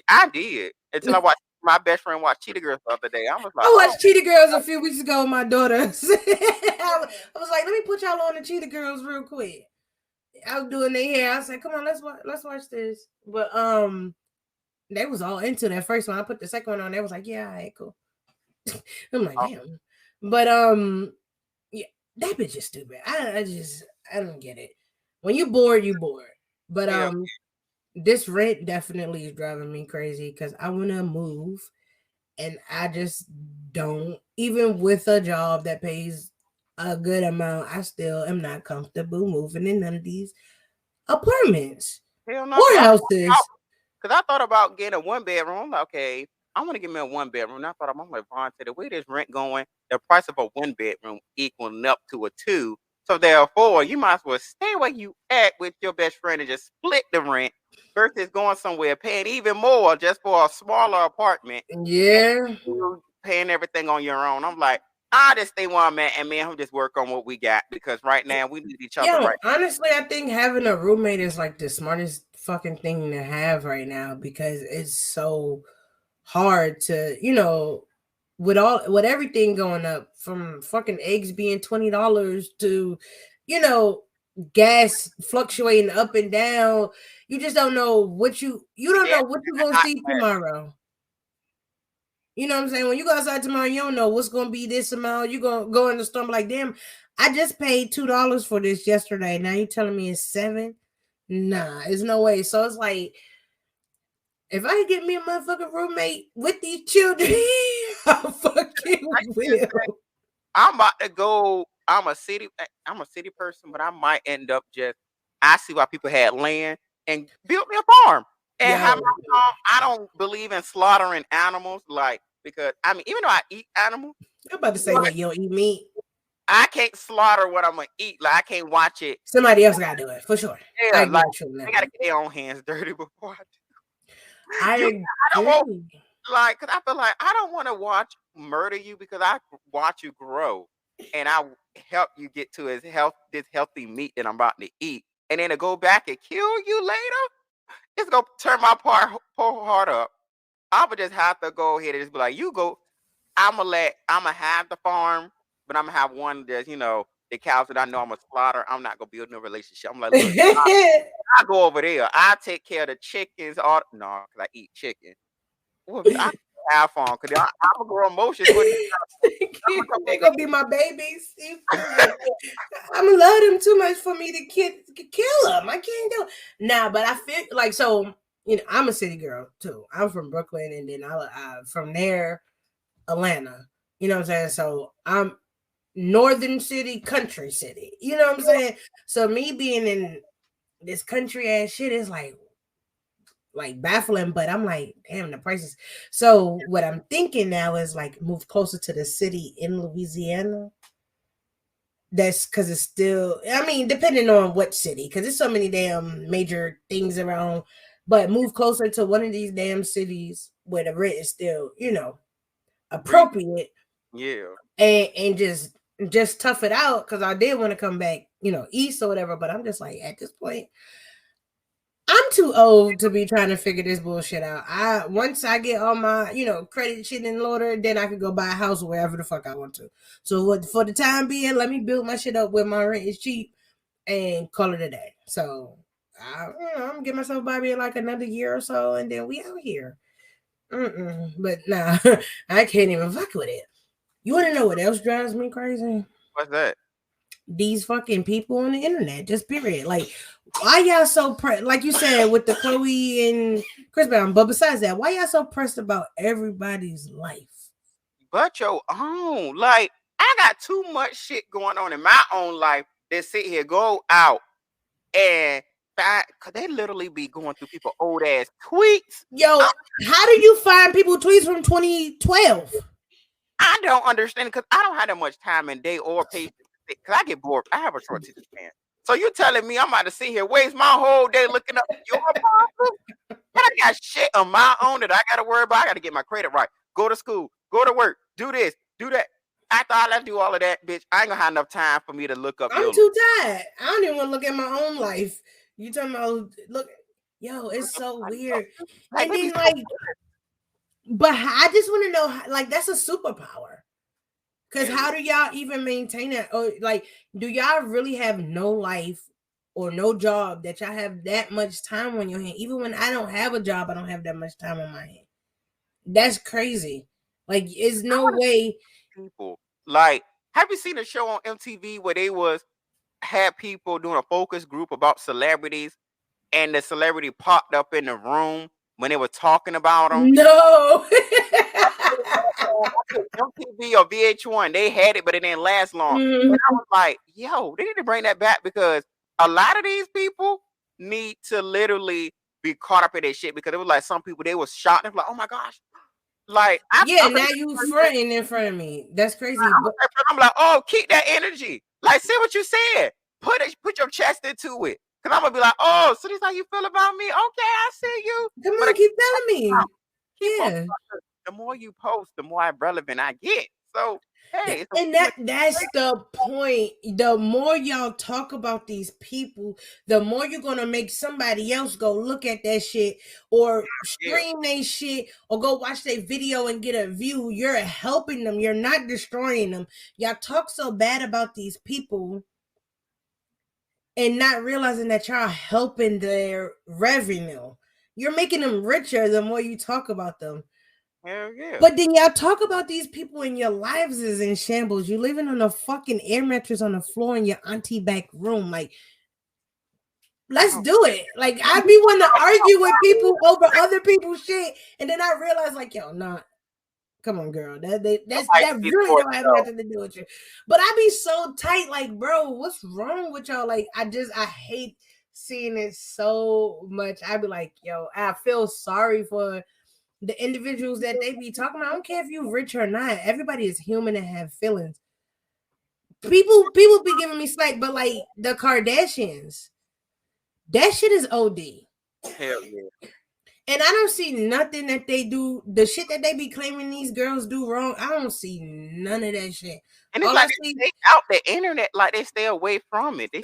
I did until I watched my best friend watch Cheetah Girls the other day. I was like, I oh, watched Cheetah Girls a few weeks ago with my daughter. I was like, let me put y'all on the Cheetah Girls real quick. I was doing their hair. I said, come on, let's watch this. But they was all into that first one. I put the second one on. They was like, yeah, all right, cool. I'm like, oh, damn. But yeah, that bitch is stupid. I don't get it. When you bored, you bored. But hell, this rent definitely is driving me crazy because I want to move, and I just don't. Even with a job that pays a good amount, I still am not comfortable moving in none of these apartments hell no. or houses. Cause I thought about getting a 1 bedroom. I'm like, okay, I want to get me a 1 bedroom. And I thought I'm like, Vaughn said, the way this rent going, the price of a 1 bedroom equaling up to a two. So therefore, you might as well stay where you at with your best friend and just split the rent versus going somewhere paying even more just for a smaller apartment Yeah. and you paying everything on your own. I'm like, I just stay where I'm at, and man, who just work on what we got because right now we need each other Yo, right. honestly, I think having a roommate is like the smartest fucking thing to have right now because it's so hard to, with everything going up from fucking eggs being $20 to, you know, gas fluctuating up and down. You just don't know you don't know what you're gonna see tomorrow. You know what I'm saying? When you go outside tomorrow, you don't know what's gonna be this amount. You're gonna go in the store and be like, damn, I just paid $2 for this yesterday. Now you telling me it's $7? Nah, it's no way. So it's like if I could get me a motherfucking roommate with these children, I fucking will. I'm about to go. I'm a city person, but I might end up just. I see why people had land and built me a farm and have Yo, my farm. I don't believe in slaughtering animals, like because I mean, even though I eat animals, I'm about to say like, what you don't eat meat. I can't slaughter what I'm gonna eat. Like I can't watch it. Somebody else gotta do it for sure. I Yeah, agree like with you on they that gotta one. get their own hands dirty before I I do. I don't want agree. like because I feel like I don't want to watch murder you because I watch you grow and I help you get to this healthy meat that I'm about to eat, and then to go back and kill you later, it's gonna turn my poor heart up. I would just have to go ahead and just be like, you go. I'm gonna have the farm, but I'm gonna have one that's the cows that I know I'm gonna slaughter. I'm not gonna build no relationship. I'm like, look, I go over there. I take care of the chickens. All no, cause I eat chicken. Well, I have fun because I'm gonna grow emotions for these. I'm gonna They're gonna be my babies. You feel me? I'm gonna love them too much for me to kill them. I can't do it. Nah, but I feel like so. I'm a city girl too. I'm from Brooklyn, and then I from there, Atlanta. You know what I'm saying? So I'm northern city, country city. You know what I'm saying? So me being in this country ass shit is like like baffling, but I'm like, damn, the prices. So what I'm thinking now is like move closer to the city in Louisiana. That's because it's still, I mean, depending on what city, because there's so many damn major things around, but move closer to one of these damn cities where the rent is still, Re- appropriate, yeah. and just tough it out. Because I did want to come back, east or whatever, but I'm just like, at this point, I'm too old to be trying to figure this bullshit out. Once I get all my, credit shit in order, then I can go buy a house wherever the fuck I want to. So for the time being, let me build my shit up where my rent is cheap and call it a day. So I'm gonna give myself probably like another year or so, and then we out here. But nah, I can't even fuck with it. You want to know what else drives me crazy? What's that? These fucking people on the internet, just period. Like, why y'all so like you said with the Chloe and Chris Brown? But besides that, why y'all so pressed about everybody's life? But your own. Like, I got too much shit going on in my own life that sit here, go out and cause they literally be going through people old ass tweets. Yo, how do you find people tweets from 2012? I don't understand because I don't have that much time and day or patience. Because I get bored. I have a short attention span. So you telling me I'm about to sit here, waste my whole day looking up your problems? And I got shit on my own that I got to worry about. I got to get my credit right. Go to school. Go to work. Do this. Do that. After I let do all of that, bitch, I ain't gonna have enough time for me to look up. I'm too tired. I don't even want to look at my own life. You talking about look? Yo, it's so weird. Like, And then like, but I just want to know, like, that's a superpower. Because how do y'all even maintain that? Or like, do y'all really have no life or no job that y'all have that much time on your hand? Even when I don't have a job, I don't have that much time on my hand. That's crazy. Like, it's no way. People like, have you seen a show on MTV where they had people doing a focus group about celebrities, and the celebrity popped up in the room when they were talking about them? No. MTV or VH1, they had it, but it didn't last long. And I was like, yo, they need to bring that back because a lot of these people need to literally be caught up in that shit, because it was like some people, they was shocked. They were like, oh my gosh. Like, now you fronting in front of me. That's crazy. I'm like, oh, keep that energy. Like, see what you said. Put your chest into it. Because I'm going to be like, oh, so this is how you feel about me? Okay, I see you. Come on, keep telling me. Yeah. The more you post, the more relevant I get. So, hey. And that's the point. The more y'all talk about these people, the more you're going to make somebody else go look at that shit or stream their shit or go watch their video and get a view. You're helping them. You're not destroying them. Y'all talk so bad about these people and not realizing that y'all helping their revenue. You're making them richer the more you talk about them. Hell yeah. But then y'all talk about these people and your lives is in shambles. You're living on a fucking air mattress on the floor in your auntie back room. Like, let's do it. Like, I be wanting to argue with people over other people's shit. And then I realize, like, yo, nah. Come on, girl. That really don't have nothing to do with you. But I be so tight, like, bro, what's wrong with y'all? Like, I hate seeing it so much. I be like, yo, I feel sorry for the individuals that they be talking about. I don't care if you rich or not. Everybody is human and have feelings. People be giving me slack, but like the Kardashians, that shit is OD. Hell yeah. And I don't see nothing that they do. The shit that they be claiming these girls do wrong, I don't see none of that shit. And it's like they stay out the internet, like they stay away from it. They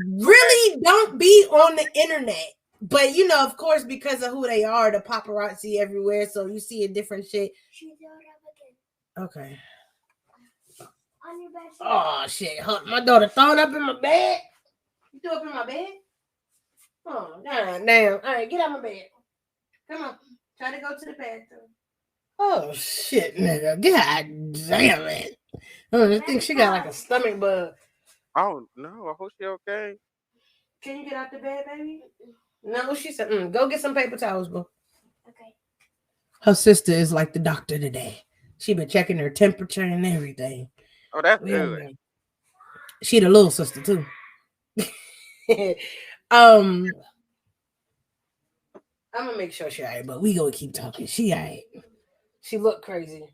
really don't be on the internet. But of course, because of who they are, the paparazzi everywhere, so you see a different shit. Okay. On your bed. Oh shit! My daughter throwing up in my bed. You threw up in my bed? Oh damn! All right, get out of my bed. Come on, try to go to the bathroom. Oh shit, nigga! God damn it! I think she got like a stomach bug. Oh no! I hope she okay. Can you get out the bed, baby? No, she said, go get some paper towels, bro. Okay. Her sister is like the doctor today. She been checking her temperature and everything. Oh, that's good. She the little sister too. I'm gonna make sure she alright, but we gonna keep talking. She alright. She look crazy.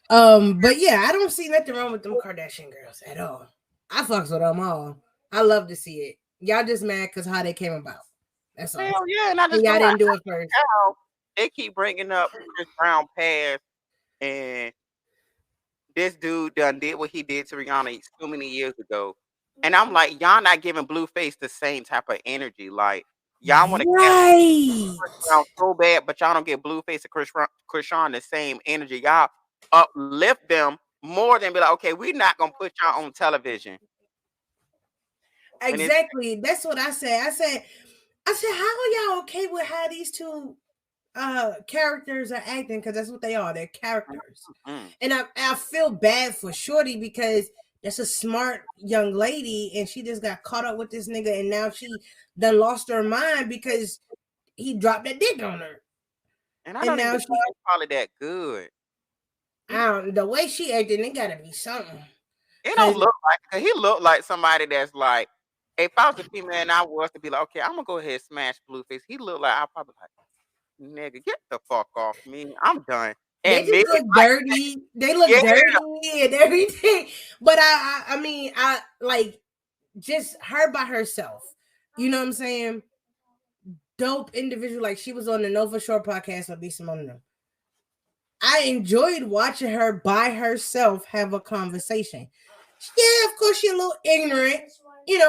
But yeah, I don't see nothing wrong with them Kardashian girls at all. I fucks with them all. I love to see it. Y'all just mad because how they came about. That's all. Hell yeah, and I And just feel y'all like didn't do it first. how they keep bringing up Chris Brown past, and this dude done did what he did to Rihanna so many years ago. And I'm like, y'all not giving Blueface the same type of energy. Like, y'all want to catch Right. Chris Brown so bad, but y'all don't give Blueface and Chris Sean the same energy. Y'all uplift them more than be like, okay, we're not gonna put y'all on television. And it's Exactly. That's what I said. I said, how are y'all okay with how these two characters are acting? Because that's what they are. They're characters. And I feel bad for Shorty because that's a smart young lady and she just got caught up with this nigga and now she done lost her mind because he dropped that dick on her. and I And don't now even she call it that good. I don't the way she acting, it gotta be something. It don't 'Cause look like he looked like somebody that's like, if I was a female and I was to be like, okay, I'm gonna go ahead and smash Blueface. He looked like I probably like, nigga, get the fuck off me. I'm done. they And just maybe look dirty. They look yeah, dirty and everything. But I mean, I like just her by herself. You know what I'm saying? Dope individual. Like she was on the Nova Shore podcast with B. Simone. I enjoyed watching her by herself have a conversation. Yeah, of course she's a little ignorant,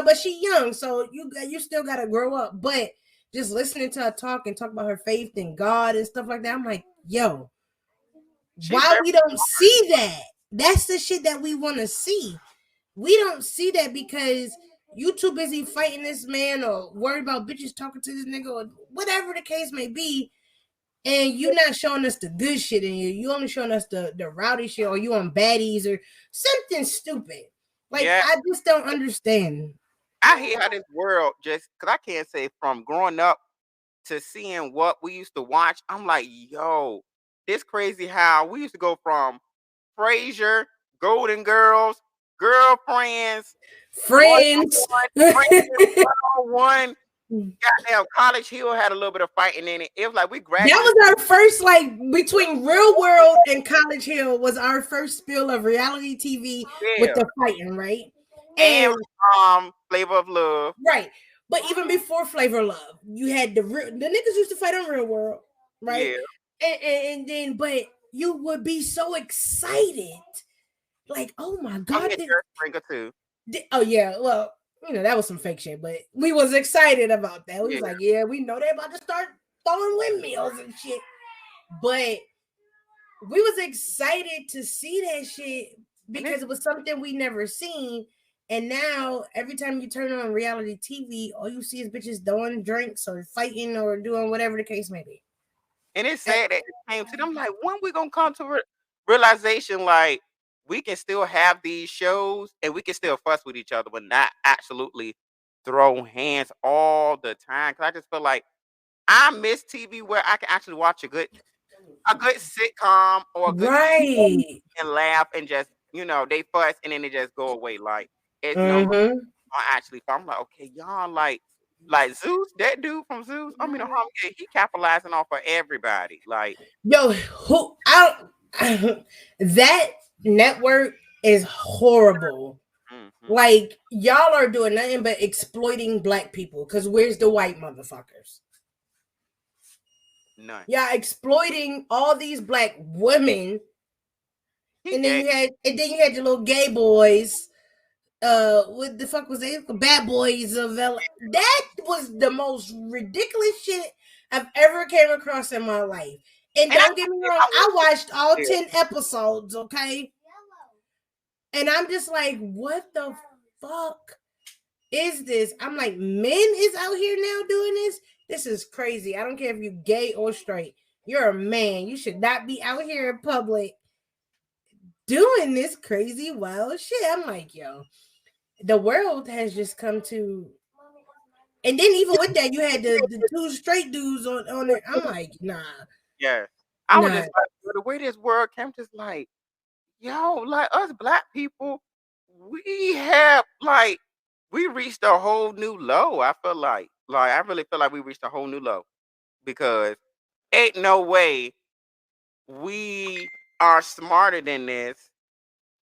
but she's young, so you still gotta grow up. But just listening to her talk and talk about her faith in God and stuff like that, I'm like, yo, she's why very we don't see that? That's the shit that we want to see. We don't see that because you too busy fighting this man or worried about bitches talking to this nigga or whatever the case may be. And you not showing us the good shit in you. You only showing us the rowdy shit or you on baddies or something stupid. Like, yeah. I just don't understand. I hate how this world just because I can't say from growing up to seeing what we used to watch. I'm like, yo, this crazy how we used to go from Frasier, Golden Girls, Girlfriends, Friends. 101, Friends 101. Goddamn, College Hill had a little bit of fighting in it. It was like we That graduated. was our first, like, between Real World and College Hill was our first spill of reality TV with Yeah. the fighting, right? And And Flavor of Love. right, but even before Flavor Love, you had the niggas used to fight on Real World, right? Yeah. And then, but you would be so excited, like, oh my I god, had Jerry Springer too. oh yeah, well, that was some fake shit, but we was excited about that. We was Yeah. like, yeah, we know they're about to start throwing windmills and shit, but we was excited to see that shit because it was something we never seen. And now every time you turn on reality TV, all you see is bitches throwing drinks or fighting or doing whatever the case may be. And it's sad that it came to them. Like, when we gonna come to realization, like, we can still have these shows and we can still fuss with each other, but not absolutely throw hands all the time. Cause I just feel like I miss TV where I can actually watch a good sitcom or a good Right. and laugh and just they fuss and then they just go away. Like it's no Mm-hmm. actually. I'm like, okay, y'all like Zeus, that dude from Zeus. I mean, he capitalizing off of everybody. Like, Yo, who out that network is horrible. Like, y'all are doing nothing but exploiting black people. Cause where's the white motherfuckers? none. Y'all exploiting all these black women. And then you had your little gay boys. What the fuck was they? Bad Boys of LA. That was the most ridiculous shit I've ever came across in my life. And don't get me wrong, I watched all 10 episodes, okay? And I'm just like, what the fuck is this? I'm like, men is out here now doing this? This is crazy. I don't care if you're gay or straight. You're a man. You should not be out here in public doing this crazy wild shit. I'm like, yo, the world has just come to. And then even with that, you had the two straight dudes on it. I'm like, nah. Yeah. I was just like, the way this world came, just like, yo, like us black people, we have like we reached a whole new low. I feel like I really feel like we reached a whole new low. because ain't no way we are smarter than this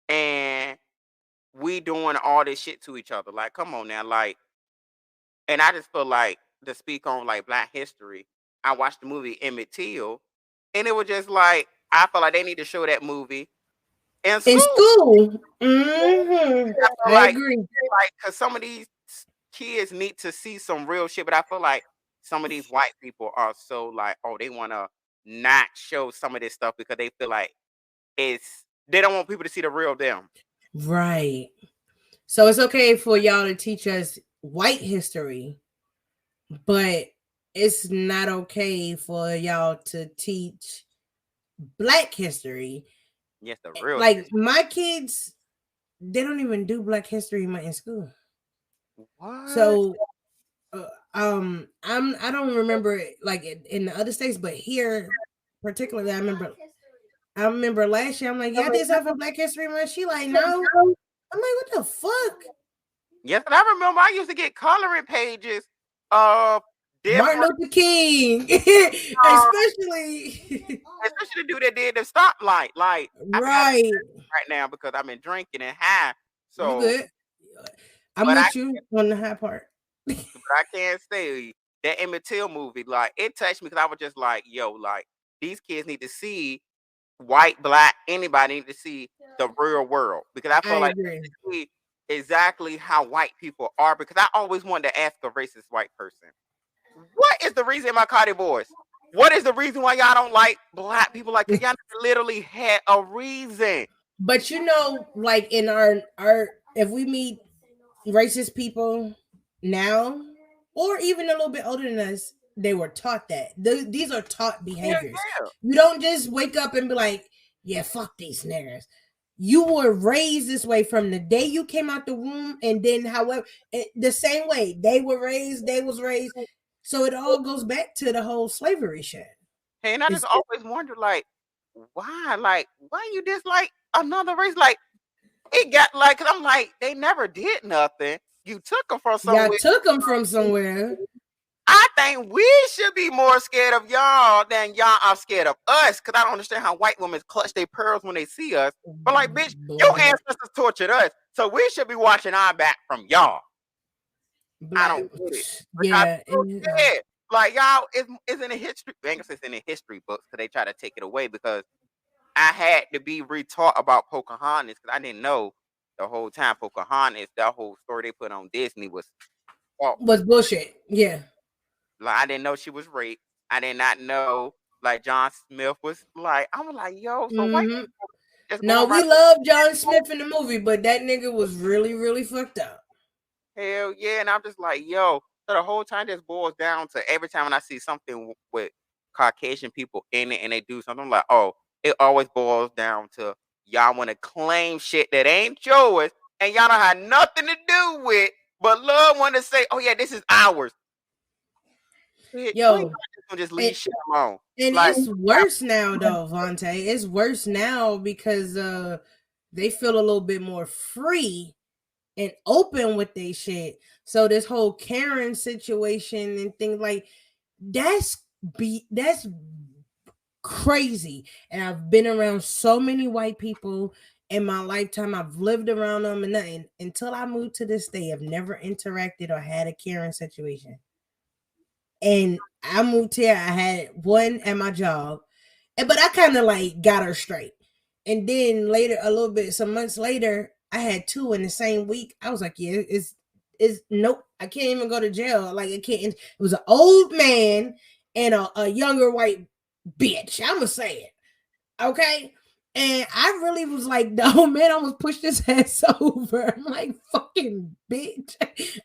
and we doing all this shit to each other. Like, come on now. Like, and I just feel like to speak on like Black history, I watched the movie Emmett Till, and it was just like I feel like they need to show that movie in In school. school. I feel I like agree. because some of these kids need to see some real shit, but I feel like some of these white people are so like, oh, they want to not show some of this stuff because they feel like they don't want people to see the real them. Right. So it's okay for y'all to teach us white history, but it's not okay for y'all to teach Black history. Yes, the real Like history. my kids, they don't even do Black history in school. What? So I don't remember it like in the other states, but here particularly, I remember last year. I'm like, yeah, I did something for Black History Month. She like, no. I'm like, what the fuck? Yes, and I remember I used to get coloring pages of different, Martin Luther King, especially. especially the dude that did the stoplight. Like I've had Right. right now because I've been drinking and high. You So, good? I'm but with you on the high part. I can't say that Emmett Till movie. Like it touched me because I was just like, yo, like these kids need to see white, black, anybody need to see the real world because I feel I like agree. they see exactly how white people are. Because I always wanted to ask a racist white person, what is the reason my Cardi boys? What is the reason why y'all don't like black people? Like, 'cause y'all literally had a reason. But you know, like in our if we meet racist people now, or even a little bit older than us, they were taught that. These are taught behaviors. Yeah. You don't just wake up and be like, yeah, fuck these niggas. You were raised this way from the day you came out the womb, and then however the same way they were raised, they was raised. So it all goes back to the whole slavery shit. Hey, and I just It's always wondered, like, why? Like, why you dislike another race? Like, it got like, cause I'm like, they never did nothing. You took them from y'all somewhere. took them from somewhere. I think we should be more scared of y'all than y'all are scared of us. Cause I don't understand how white women clutch their pearls when they see us. But like, bitch, your Black, ancestors tortured us, so we should be watching our back from y'all. I black, don't get it. yeah. Yeah, like y'all, it's in the history. I ain't gonna say it's in the history books because they try to take it away. Because I had to be retaught about Pocahontas because I didn't know the whole time Pocahontas, that whole story they put on Disney was false. Was bullshit. Yeah. Like I didn't know she was raped. I did not know like John Smith was like. I was like, yo, so white Mm-hmm. people just No, going we right. love John Smith in the movie, but that nigga was really, really fucked up. Hell yeah, and I'm just like, yo. So the whole time just boils down to every time when I see something with Caucasian people in it and they do something, I'm like, oh, it always boils down to y'all want to claim shit that ain't yours and y'all don't have nothing to do with, but love want to say, oh yeah, this is ours. Bitch, when Yo, you just leave shit alone? and Like, it's worse now though, Vontae. It's worse now because they feel a little bit more free and open with their shit. So this whole Karen situation and things like that's that's crazy. And I've been around so many white people in my lifetime. I've lived around them and nothing until I moved to this state. I've never interacted or had a Karen situation. And I moved here. I had one at my job, but I kind of like got her straight. And then later, a little bit, some months later, I had two in the same week. I was like, yeah, it's nope. I can't even go to jail. Like I can't. It was an old man and a younger white bitch. I'ma say it. Okay. And I really was like, no, man, I almost pushed his ass over. I'm like, fucking bitch.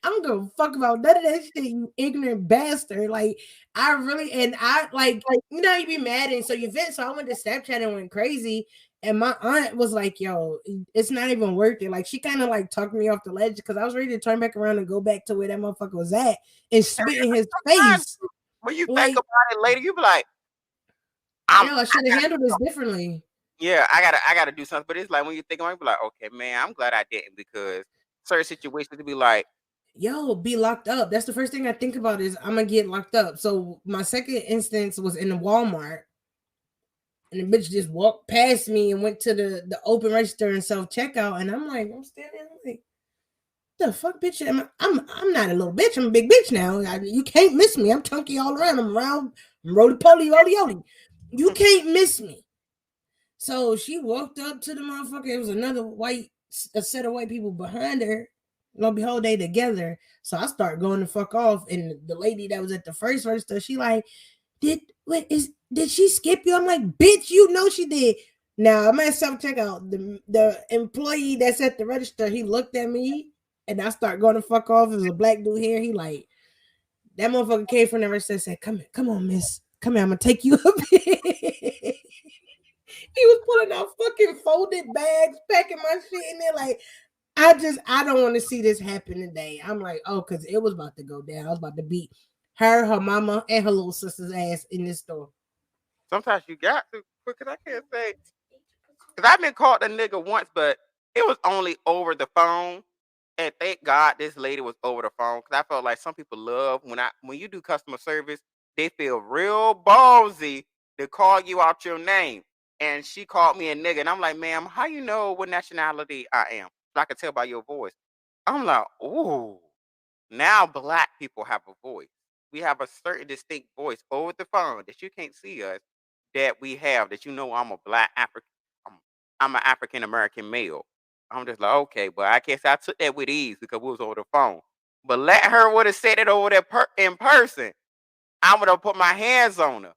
I'm gonna fuck about none of that shit, you ignorant bastard. Like, I really, and I like, you know, you be mad, and so you vent. So I went to Snapchat and went crazy. And my aunt was like, yo, it's not even worth it. Like, she kind of like talked me off the ledge because I was ready to turn back around and go back to where that motherfucker was at and spit in his face. when you Like, think about it later, you be like, I should have handled this differently. yeah, I gotta do something. But it's like when you think about it, you be like, okay, man, I'm glad I didn't because certain situations to be like, yo, be locked up. That's the first thing I think about is I'm gonna get locked up. So my second instance was in the Walmart, and the bitch just walked past me and went to the open register and self checkout, and I'm like, I'm standing like, the fuck, bitch? I'm not a little bitch. I'm a big bitch now. You can't miss me. I'm chunky all around. I'm round. I'm roly poly, roly oly. You can't miss me. So she walked up to the motherfucker. It was a set of white people behind her. Lo and behold, they together. So I start going the fuck off, and the lady that was at the first register, she like, did she skip you? I'm like, bitch, you know she did. Now I'm at self checkout. The employee that's at the register, he looked at me, and I start going the fuck off. There's a black dude here. He like, that motherfucker came from the register and said, come on, miss. Come here, I'm gonna take you up here. He was pulling out fucking folded bags, packing my shit in there. Like, I don't want to see this happen today. I'm like, oh, because it was about to go down. I was about to beat her mama, and her little sister's ass in this store. Sometimes you got to, because I can't say, because I've been called a nigga once, but it was only over the phone. And thank God this lady was over the phone, because I felt like some people love when you do customer service, they feel real ballsy to call you out your name. And she called me a nigga, and I'm like, ma'am, how you know what nationality I am? I can tell by your voice. I'm like, ooh. Now black people have a voice. We have a certain distinct voice over the phone that you can't see us, that we have, that you know I'm a black African. I'm an African American male. I'm just like, okay, but I guess I took that with ease because we was over the phone. But let her would have said it over there in person, I would have put my hands on her.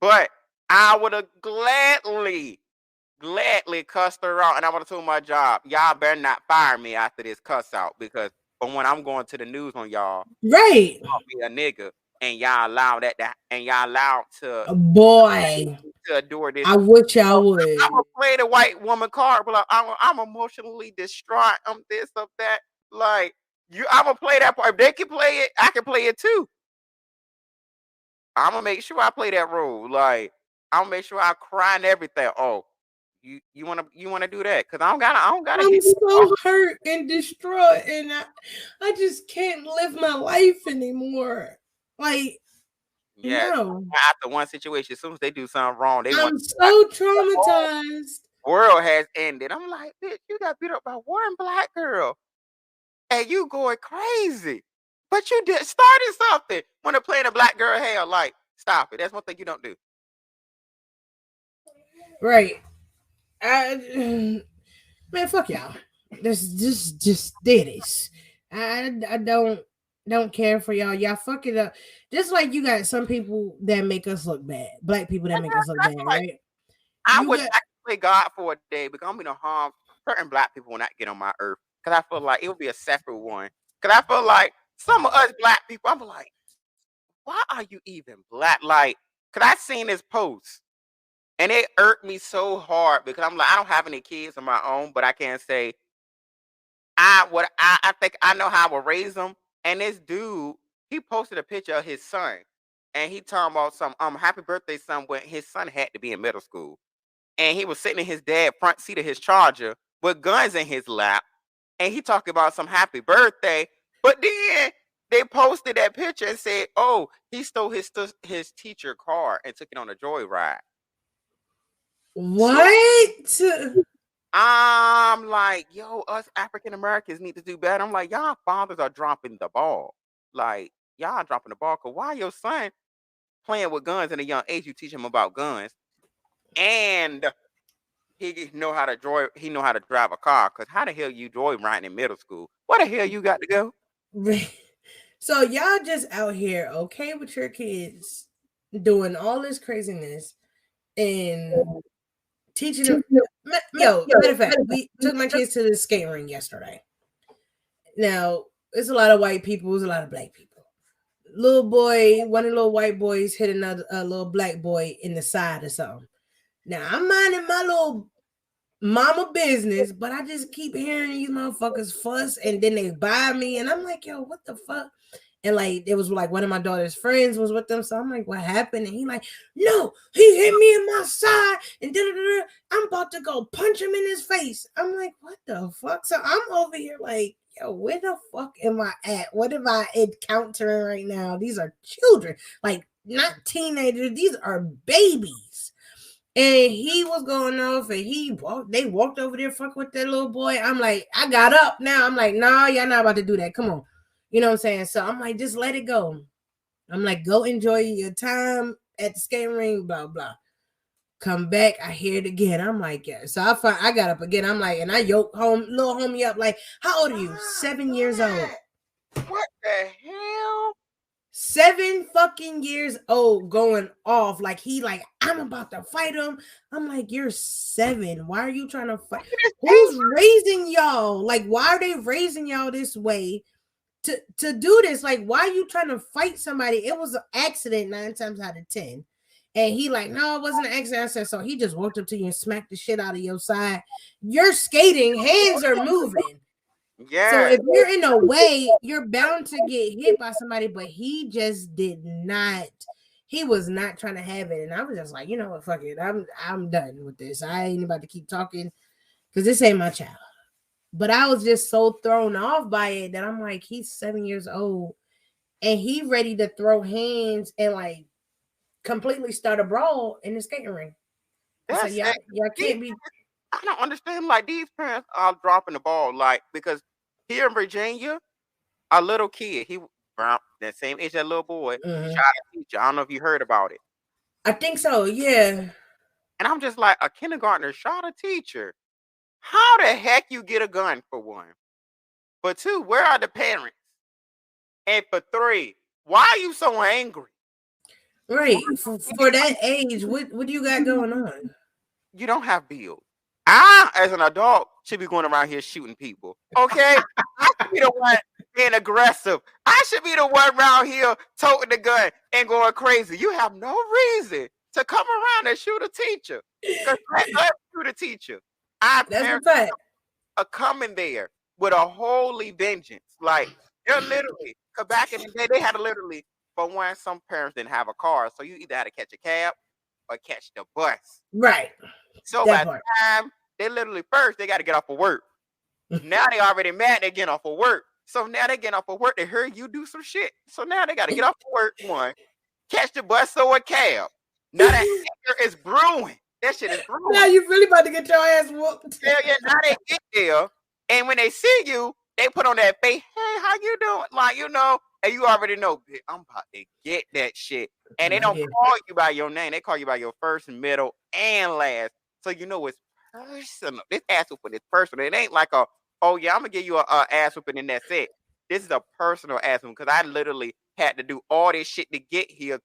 But I would have gladly cussed her out, and I would have told my job, y'all better not fire me after this cuss out, because from when I'm going to the news on y'all, Right. call me a nigga, and y'all allow and y'all allowed Boy, to adore this. I wish I So would. I'm gonna play the white woman card, but like, I'm emotionally distraught. I'm this, of that. Like I'm gonna play that part. If they can play it, I can play it too. I'm gonna make sure I play that role. Like I'm gonna make sure I cry and everything. Oh, you wanna do that? Cause I don't gotta I'm hit. so hurt and distraught, and I just can't live my life anymore. Like, Yeah. no, After one situation, as soon as they do something wrong, they want I'm like, so the whole traumatized. world has ended. I'm like, bitch, you got beat up by one black girl, and you going crazy. But you did started something when they're playing a black girl hair. Like, stop it. That's one thing you don't do. Right. I man, fuck y'all. This just did it. I don't care for y'all. Y'all fuck it up. Just like you got some people that make us look bad. Black people that make us look I bad, feel like right? I You wish got I could play God for a day, because I'm gonna harm certain black people when I get on my earth. Because I feel like it would be a separate one. Because I feel like some of us black people, I'm like, why are you even black? Like, because I seen this post, and it irked me so hard, because I'm like, I don't have any kids of my own, but I can't say I think I know how I would raise them. And this dude, he posted a picture of his son, and he talking about some happy birthday son, when his son had to be in middle school, and he was sitting in his dad front seat of his Charger with guns in his lap, and he talking about some happy birthday. But then they posted that picture and said, "Oh, he stole his teacher car and took it on a joyride." So what? I'm like, yo, us African Americans need to do better. I'm like, y'all fathers are dropping the ball. Like, y'all dropping the ball. Cause why your son playing with guns at a young age? You teach him about guns, and he know how to drive. He know how to drive a car. Cause how the hell you joy riding in middle school? Where the hell you got to go? So y'all just out here, okay, with your kids doing all this craziness and teaching them. Yo, matter of fact, we took my kids to the skate ring yesterday. Now, there's a lot of white people, there's a lot of black people. Little boy, one of the little white boys hit another little black boy in the side or something. Now, I'm minding my little mama business, but I just keep hearing these motherfuckers fuss, and then they buy me, and I'm like, yo, what the fuck? And like it was like one of my daughter's friends was with them, so I'm like, what happened? And he like, no, he hit me in my side, and I'm about to go punch him in his face. I'm like, what the fuck? So I'm over here like, yo, where the fuck am I at? What am I encountering right now? These are children, like not teenagers. These are babies. And he was going off, and they walked over there, fuck with that little boy. I'm like, I got up now. I'm like, no, y'all not about to do that. Come on. You know what I'm saying? So I'm like, just let it go. I'm like, go enjoy your time at the skating ring, blah, blah. Come back, I hear it again. I'm like, yeah. So I got up again. I'm like, and I yoked little homie up, like, how old are you? 7 years old. What the hell? 7 fucking years old, going off like I'm about to fight him. I'm like, you're 7. Why are you trying to fight? Who's raising y'all? Like, why are they raising y'all this way to do this? Like, why are you trying to fight somebody? It was an accident 9 times out of 10. And he like, no, it wasn't an accident. I said, so he just walked up to you and smacked the shit out of your side. You're skating, hands are moving. Yeah. So if you're in a way, you're bound to get hit by somebody, but he just did not. He was not trying to have it. And I was just like, you know what, fuck it. I'm done with this. I ain't about to keep talking because this ain't my child. But I was just so thrown off by it that I'm like, he's 7 years old and he ready to throw hands and like completely start a brawl in the skating ring. So y'all can't be. I don't understand. Like, these parents are dropping the ball. Like, because here in Virginia, a little kid, he around that same age as that little boy, shot a teacher. I don't know if you heard about it. I think so, yeah. And I'm just like, a kindergartner shot a teacher. How the heck you get a gun, for one? For two, where are the parents? And for three, why are you so angry? Right. For that age, what do you got going on? You don't have bills. I, as an adult, should be going around here shooting people. Okay? I should be the one being aggressive. I should be the one around here toting the gun and going crazy. You have no reason to come around and shoot a teacher. Because let's shoot a teacher. Our parents are coming there with a holy vengeance. Like, they're literally, because back in the day, they had to literally, for one, some parents didn't have a car. So you either had to catch a cab or catch the bus. Right. So by the time they literally first, they got to get off of work. Now they already mad they get off of work. So now they get off of work, they heard you do some shit. So now they got to get off of work, one, catch the bus or a cab. Now that anger is brewing. That shit is brewing. Now you really about to get your ass whooped. Yeah, now they get there. And when they see you, they put on that face, hey, how you doing? Like, you know, and you already know, I'm about to get that shit. And they don't call you by your name. They call you by your first, middle, and last. So you know it's personal. This ass whooping is personal. It ain't like oh yeah, I'm gonna give you a ass whooping and that's it. This is a personal ass whooping because I literally had to do all this shit to get here.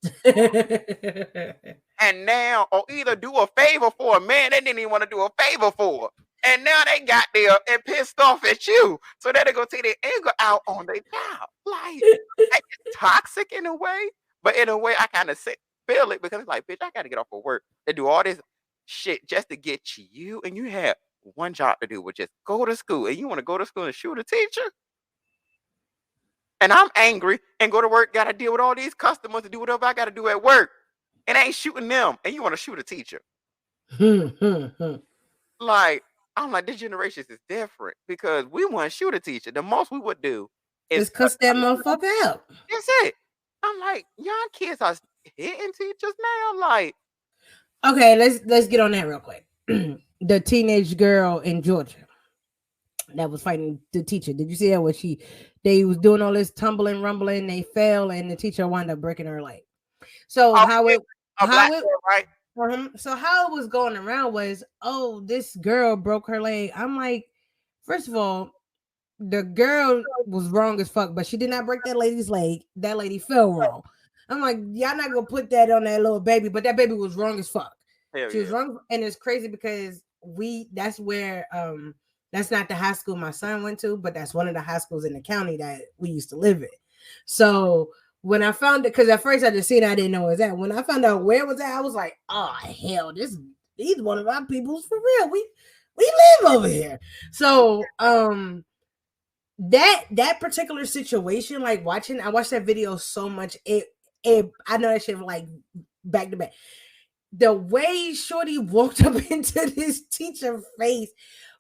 And now, or either do a favor for a man they didn't even want to do a favor for. And now they got there and pissed off at you. So then they go take their anger out on their child. Like, it's toxic in a way. But in a way, I kind of feel it because it's like, bitch, I got to get off of work and do all this shit just to get you. And you have one job to do, which is go to school. And you want to go to school and shoot a teacher? And I'm angry and go to work, got to deal with all these customers to do whatever I got to do at work. And I ain't shooting them. And you want to shoot a teacher. Like, I'm like, this generation is different because we want to shoot a teacher. The most we would do is cuss that motherfucker out. That's it. I'm like, young kids are hitting teachers now. Like, okay, let's get on that real quick. The teenage girl in Georgia that was fighting the teacher. Did you see that? When they was doing all this tumbling, rumbling, they fell, and the teacher wound up breaking her leg. So right? So how it was going around was, oh, this girl broke her leg. I'm like, first of all, the girl was wrong as fuck, but she did not break that lady's leg. That lady fell wrong. I'm like, y'all not gonna put that on that little baby, but that baby was wrong as fuck. She was wrong, and it's crazy because that's where that's not the high school my son went to, but that's one of the high schools in the county that we used to live in. So when I found it, because at first I just seen it, I didn't know it was that. When I found out where it was at, I was like, oh hell, he's one of our peoples for real. We live over here. So that particular situation, like I watched that video so much. I know that shit like back to back. The way Shorty walked up into this teacher's face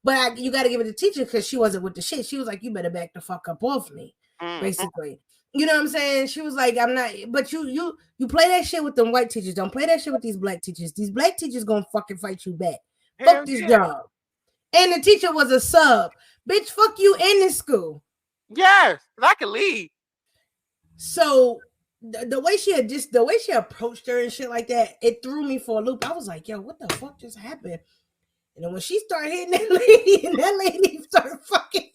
But you got to give it to the teacher because she wasn't with the shit. She was like, "You better back the fuck up off me," basically. You know what I'm saying? She was like, "I'm not." But you play that shit with them white teachers. Don't play that shit with these black teachers. These black teachers gonna fucking fight you back. Fuck this job. And the teacher was a sub. Bitch, fuck you in this school. Yes, I can leave. So the way she approached her and shit like that, it threw me for a loop. I was like, yo, what the fuck just happened? And then when she started hitting that lady and that lady started fucking,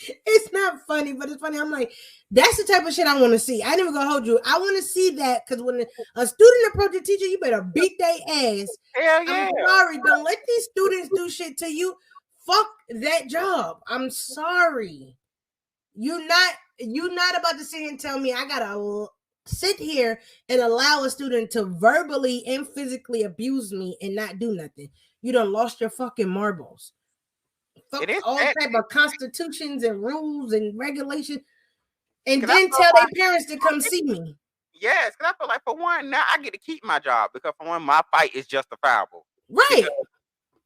it's not funny, but it's funny. I'm like, that's the type of shit I want to see. I ain't even gonna hold you. I want to see that because when a student approaches a teacher, you better beat their ass. Hell yeah. I'm sorry, don't let these students do shit to you. Fuck that job. I'm sorry. You're not about to sit here and tell me I gotta sit here and allow a student to verbally and physically abuse me and not do nothing. You done lost your fucking marbles. Fuck all type of constitutions and rules and regulations, and then tell their parents to come see me. Yes, because I feel like for one, now I get to keep my job because for one, my fight is justifiable. Right.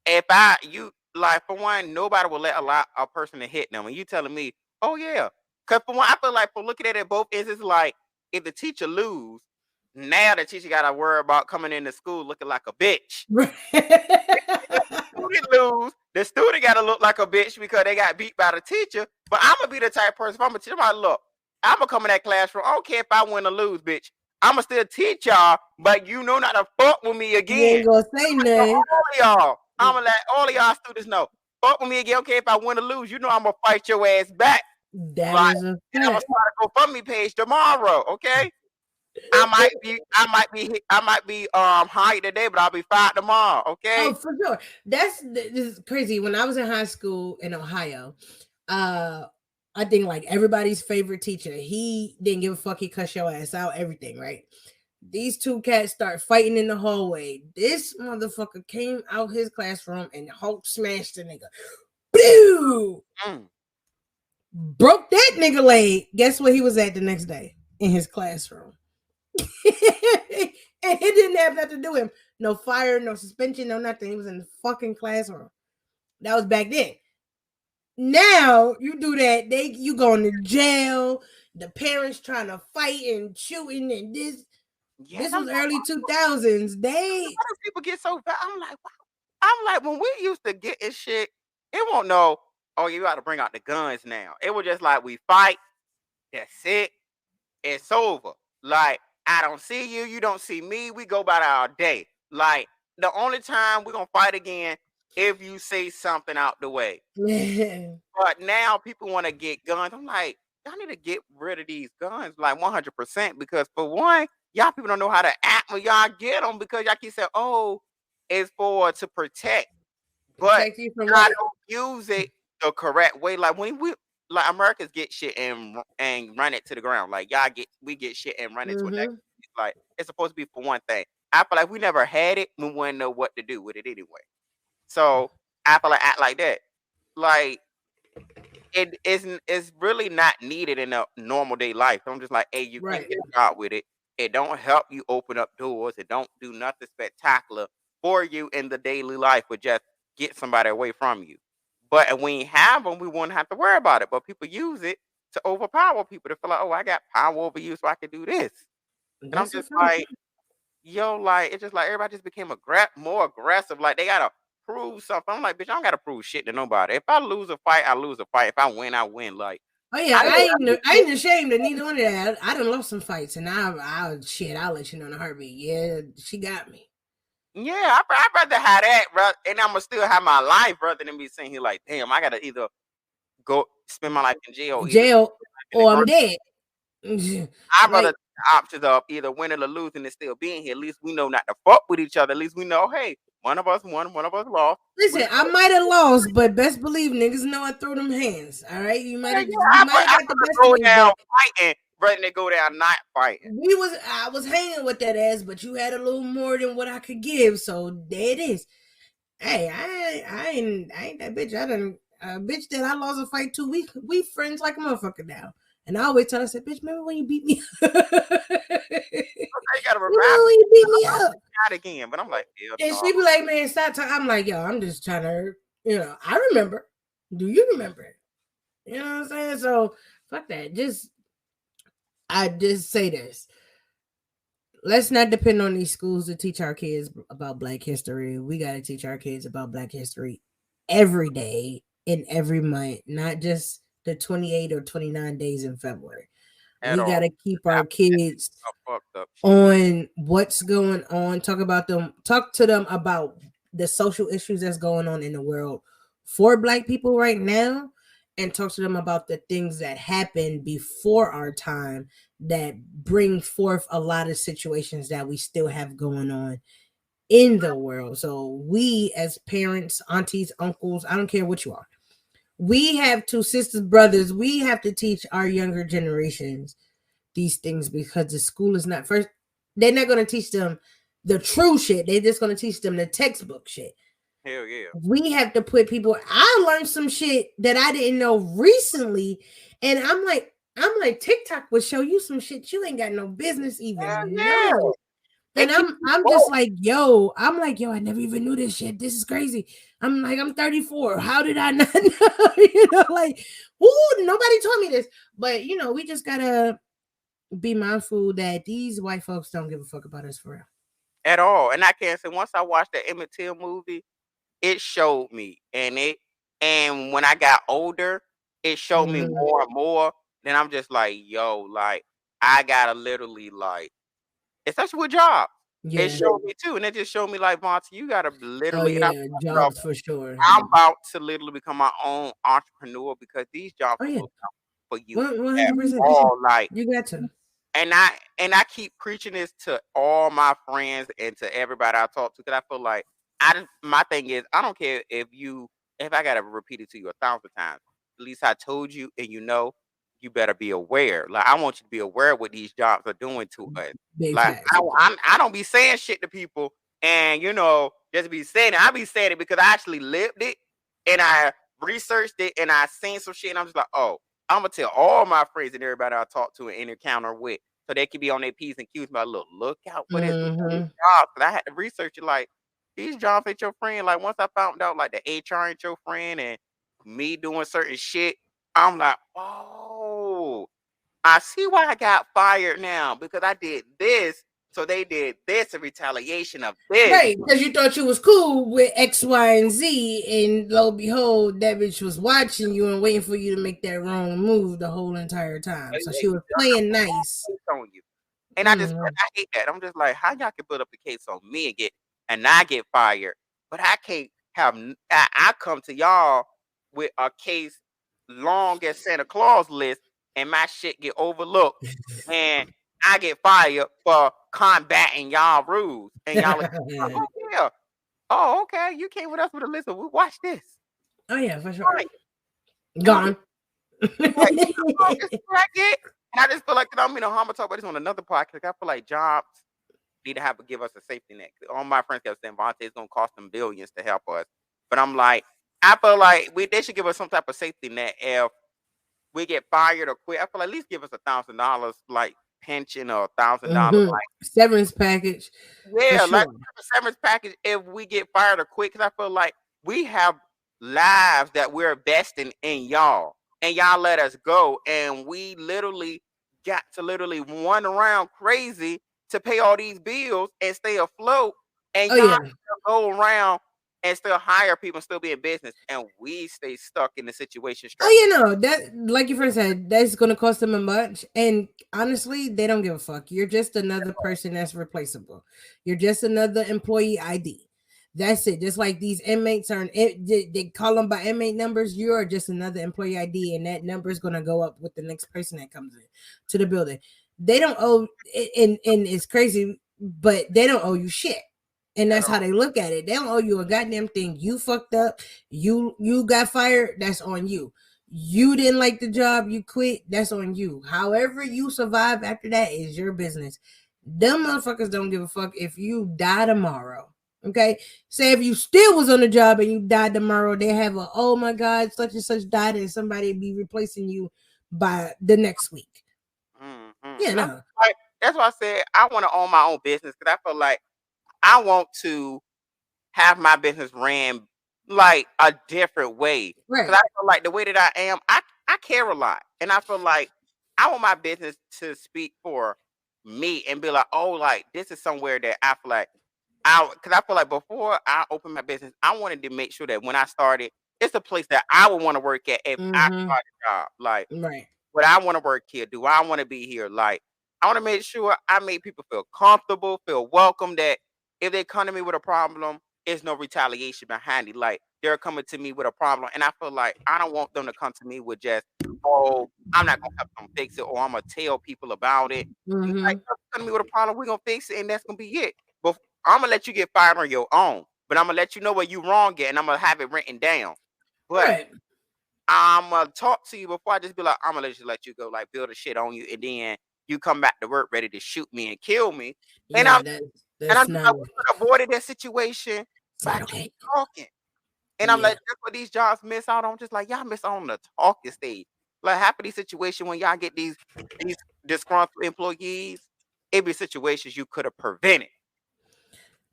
Because if for one, nobody will let a person to hit them, and you telling me, oh yeah, because for one, I feel like for looking at it both ends, it's like if the teacher lose, now the teacher got to worry about coming into school looking like a bitch. Right. Student lose, the student got to look like a bitch because they got beat by the teacher. But I'm gonna be the type of person. If I'm a teacher, I'm like, look, I'm gonna come in that classroom. I don't care if I win or lose, bitch. I'm gonna still teach y'all, but you know not to fuck with me again. You ain't gonna say nothing. All of y'all, I'm gonna let all of y'all students know. Fuck with me again. Okay, if I win or lose, you know I'm gonna fight your ass back. That is a fact. And I'm gonna start a GoFundMe page tomorrow. Okay. I might be hired today, but I'll be fired tomorrow. Okay. Oh, for sure. This is crazy. When I was in high school in Ohio, I think like everybody's favorite teacher, he didn't give a fuck. He cuss your ass out, everything, right? These two cats start fighting in the hallway. This motherfucker came out his classroom and Hulk smashed the nigga. Blue! Broke that nigga leg. Guess where he was at the next day? In his classroom. And it didn't have nothing to do with him. No fire, no suspension, no nothing. He was in the fucking classroom. That was back then. Now you do that, you going to jail. The parents trying to fight and shooting and this. Yeah, this was early 2000s. People get so bad. I'm like, when we used to get this shit, it won't know. Oh, you got to bring out the guns now. It was just like we fight. That's it. It's over. Like I don't see you, you don't see me. We go about our day. Like the only time we're gonna fight again if you say something out the way. But now people want to get guns. I'm like, y'all need to get rid of these guns, like 100%, because for one, y'all people don't know how to act when y'all get them because y'all keep saying, "Oh, it's to protect," but I don't use it the correct way. Like when like Americans get shit and run it to the ground. Like we get shit and run it to a next. Like it's supposed to be for one thing. I feel like we never had it. We wouldn't know what to do with it anyway. So I feel like act like that. Like it's really not needed in a normal day life. I'm just like, hey, you can get out with it. It don't help you open up doors. It don't do nothing spectacular for you in the daily life, but just get somebody away from you. But if we have them, we won't have to worry about it. But people use it to overpower people to feel like, oh, I got power over you, so I can do this. And I'm just like, yo, like it's just like everybody just became more aggressive. Like they gotta prove something. I'm like, bitch, I don't gotta prove shit to nobody. If I lose a fight, I lose a fight. If I win, I win. Like, oh yeah, I ain't ashamed of neither one of that. I done lost some fights, and I'll let you know in a heartbeat. Yeah, she got me. Yeah, I'd rather have that, bro, and I'm gonna still have my life rather than be sitting here like, damn, I gotta either go spend my life in jail, or I'm dead. I'd rather the options of either winning or losing and still being here. At least we know not to fuck with each other. At least we know, hey, one of us won, one of us lost. Listen, I might have lost, but best believe niggas know I throw them hands. All right, you might have got the best go down fighting rather than go down not fighting. I was hanging with that ass, but you had a little more than what I could give, so there it is. Hey, I ain't that bitch. I done bitch that I lost a fight to. We friends like a motherfucker now. And I always tell her, I said, bitch, remember when you beat me up? You gotta remember when you beat me up. Not again, but I'm like, and she be like, man, stop talking. I'm like, yo, I'm just trying to I remember. Do you remember it? You know what I'm saying? So fuck that. I just say this. Let's not depend on these schools to teach our kids about Black history. We got to teach our kids about Black history every day in every month, not just the 28 or 29 days in February. at We got all. to keep I our kids fucked up shit. on what's going on, talk to them about the social issues that's going on in the world for Black people right now, and talk to them about the things that happened before our time that bring forth a lot of situations that we still have going on in the world. So we as parents, aunties, uncles, I don't care what you are, we have to, sisters, brothers, we have to teach our younger generations these things, because the school is not first. They're not going to teach them the true shit. They're just going to teach them the textbook shit. Hell yeah. We have to put people. I learned some shit that I didn't know recently, and I'm like, TikTok will show you some shit you ain't got no business Hell even yeah. knowing. It And keeps I'm you I'm just woke. like, yo, I never even knew this shit. This is crazy. I'm like, I'm 34. How did I not know? Like, ooh, nobody told me this. But we just gotta be mindful that these white folks don't give a fuck about us for real. At all. And I can't say once I watched the Emmett Till movie, it showed me. And when I got older, it showed me Mhm. more and more. Then I'm just like, yo, like I gotta literally like, especially with jobs. It Yeah. showed me too. And it just showed me like, Monty, you gotta Oh literally, and I yeah, told myself, jobs for sure. I'm about to literally become my own entrepreneur because these jobs Oh don't yeah, look out for you one at hundred percent. all. Like, You got to. and I keep preaching this to all my friends and to everybody I talk to, because I feel like my thing is, I don't care if I gotta repeat it to you 1,000 times. At least I told you, and you better be aware. Like, I want you to be aware of what these jobs are doing to us. Big Like, facts. I don't be saying shit to people, and just be saying it. I be saying it because I actually lived it, and I researched it, and I seen some shit, and I'm just like, oh, I'm gonna tell all my friends and everybody I talk to and encounter with, so they can be on their P's and Q's. But look out for this. These Mm-hmm. jobs. 'Cause I had to research it. Like, these jobs ain't your friend. Like, once I found out like the HR ain't your friend and me doing certain shit, I'm like, oh, I see why I got fired now, because I did this. So they did this in retaliation of this. Right, because you thought you was cool with X, Y, and Z, and lo and behold, that bitch was watching you and waiting for you to make that wrong move the whole entire time. So she was playing nice. On you. And Mm-hmm. I hate that. I'm just like, how y'all can put up a case on me and I get fired, but I can't I come to y'all with a case long as Santa Claus list, and my shit get overlooked, and I get fired for combating y'all rules, and y'all like, oh yeah, oh okay, you came with us with a list of, watch this, Oh yeah, for sure. right? And I'm Gone. like, this is what I get. And I just feel like, I'm I'm gonna talk about this on another podcast. I feel like jobs need to give us a safety net. All my friends kept saying, Vontae, it's gonna cost them billions to help us. But I'm like, I feel like they should give us some type of safety net if we get fired or quit. I feel like at least give us $1,000 like pension, or $1,000 Mm-hmm. Severance package for yeah, like sure. a severance package if we get fired or quit. Because I feel like we have lives that we're investing in y'all, and y'all let us go, and we literally got to literally run around crazy to pay all these bills and stay afloat, and Oh y'all yeah. still go around and still hire people and still be in business, and we stay stuck in the situation Oh, stressing. that, like your friend said, that's going to cost them a much. And honestly, they don't give a fuck. You're just another person that's replaceable. You're just another employee ID. That's it. Just like these inmates are, they call them by inmate numbers. You are just another employee ID, and that number is going to go up with the next person that comes in to the building. They don't owe, and it's crazy, but they don't owe you shit. And At that's how all. they look at it. They don't owe you a goddamn thing. You fucked up. You got fired. That's on you. You didn't like the job, you quit, that's on you. However you survive after that is your business. Them motherfuckers don't give a fuck if you die tomorrow. Okay? Say if you still was on the job and you died tomorrow, they have a, oh my god, such and such died, and somebody be replacing you by the next week. Yeah, And I'm no. like, that's why I said I want to own my own business, because I feel like I want to have my business ran like a different way. Because Right. I feel like the way that I am, I care a lot. And I feel like I want my business to speak for me and be like, oh, like this is somewhere that I feel like because I feel like before I opened my business, I wanted to make sure that when I started, it's a place that I would want to work at if I Mm-hmm. started a job. Like, Right. would I want to work here? Do I want to be here? Like, I want to make sure I make people feel comfortable, feel welcome. That if they come to me with a problem, there's no retaliation behind it. Like, they're coming to me with a problem, and I feel like I don't want them to come to me with just, oh, I'm not gonna help them fix it, or I'm gonna tell people about it. Like, Mm-hmm. come to me with a problem, we're gonna fix it, and that's gonna be it. But I'm gonna let you get fired on your own, but I'm gonna let you know where you wrong at, and I'm gonna have it written down. But Right. I'm gonna talk to you before I just be like, I'm gonna just let you go, like build a shit on you, and then you come back to work ready to shoot me and kill me. And Yeah, that's I'm just not like, we could have avoided that situation it's by not just okay. talking. And I'm Yeah. like, that's what these jobs miss out on. Just like y'all miss on the talking stage. Like half of these situations when y'all get these disgruntled employees, it be situations you could have prevented.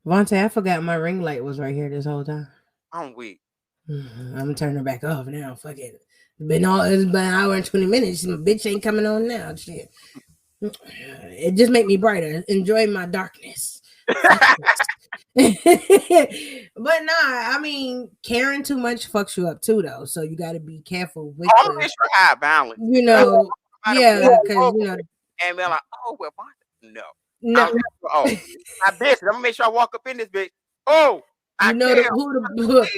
Vontae, I forgot my ring light was right here this whole time. I'm weak. I'm gonna turn it back off now. Fuck it. It's been an hour and 20 minutes. My bitch ain't coming on now. Shit. It just make me brighter. Enjoy my darkness. Fuck this. But nah, I mean, caring too much fucks you up too, though. So you got to be careful with I'm gonna the, make sure I have balance you because I don't know, want somebody to yeah, pull because over and be like, oh well, no. no, I'm oh my bitch. I'm gonna make sure I walk up in this bitch. Oh, I you know care. who the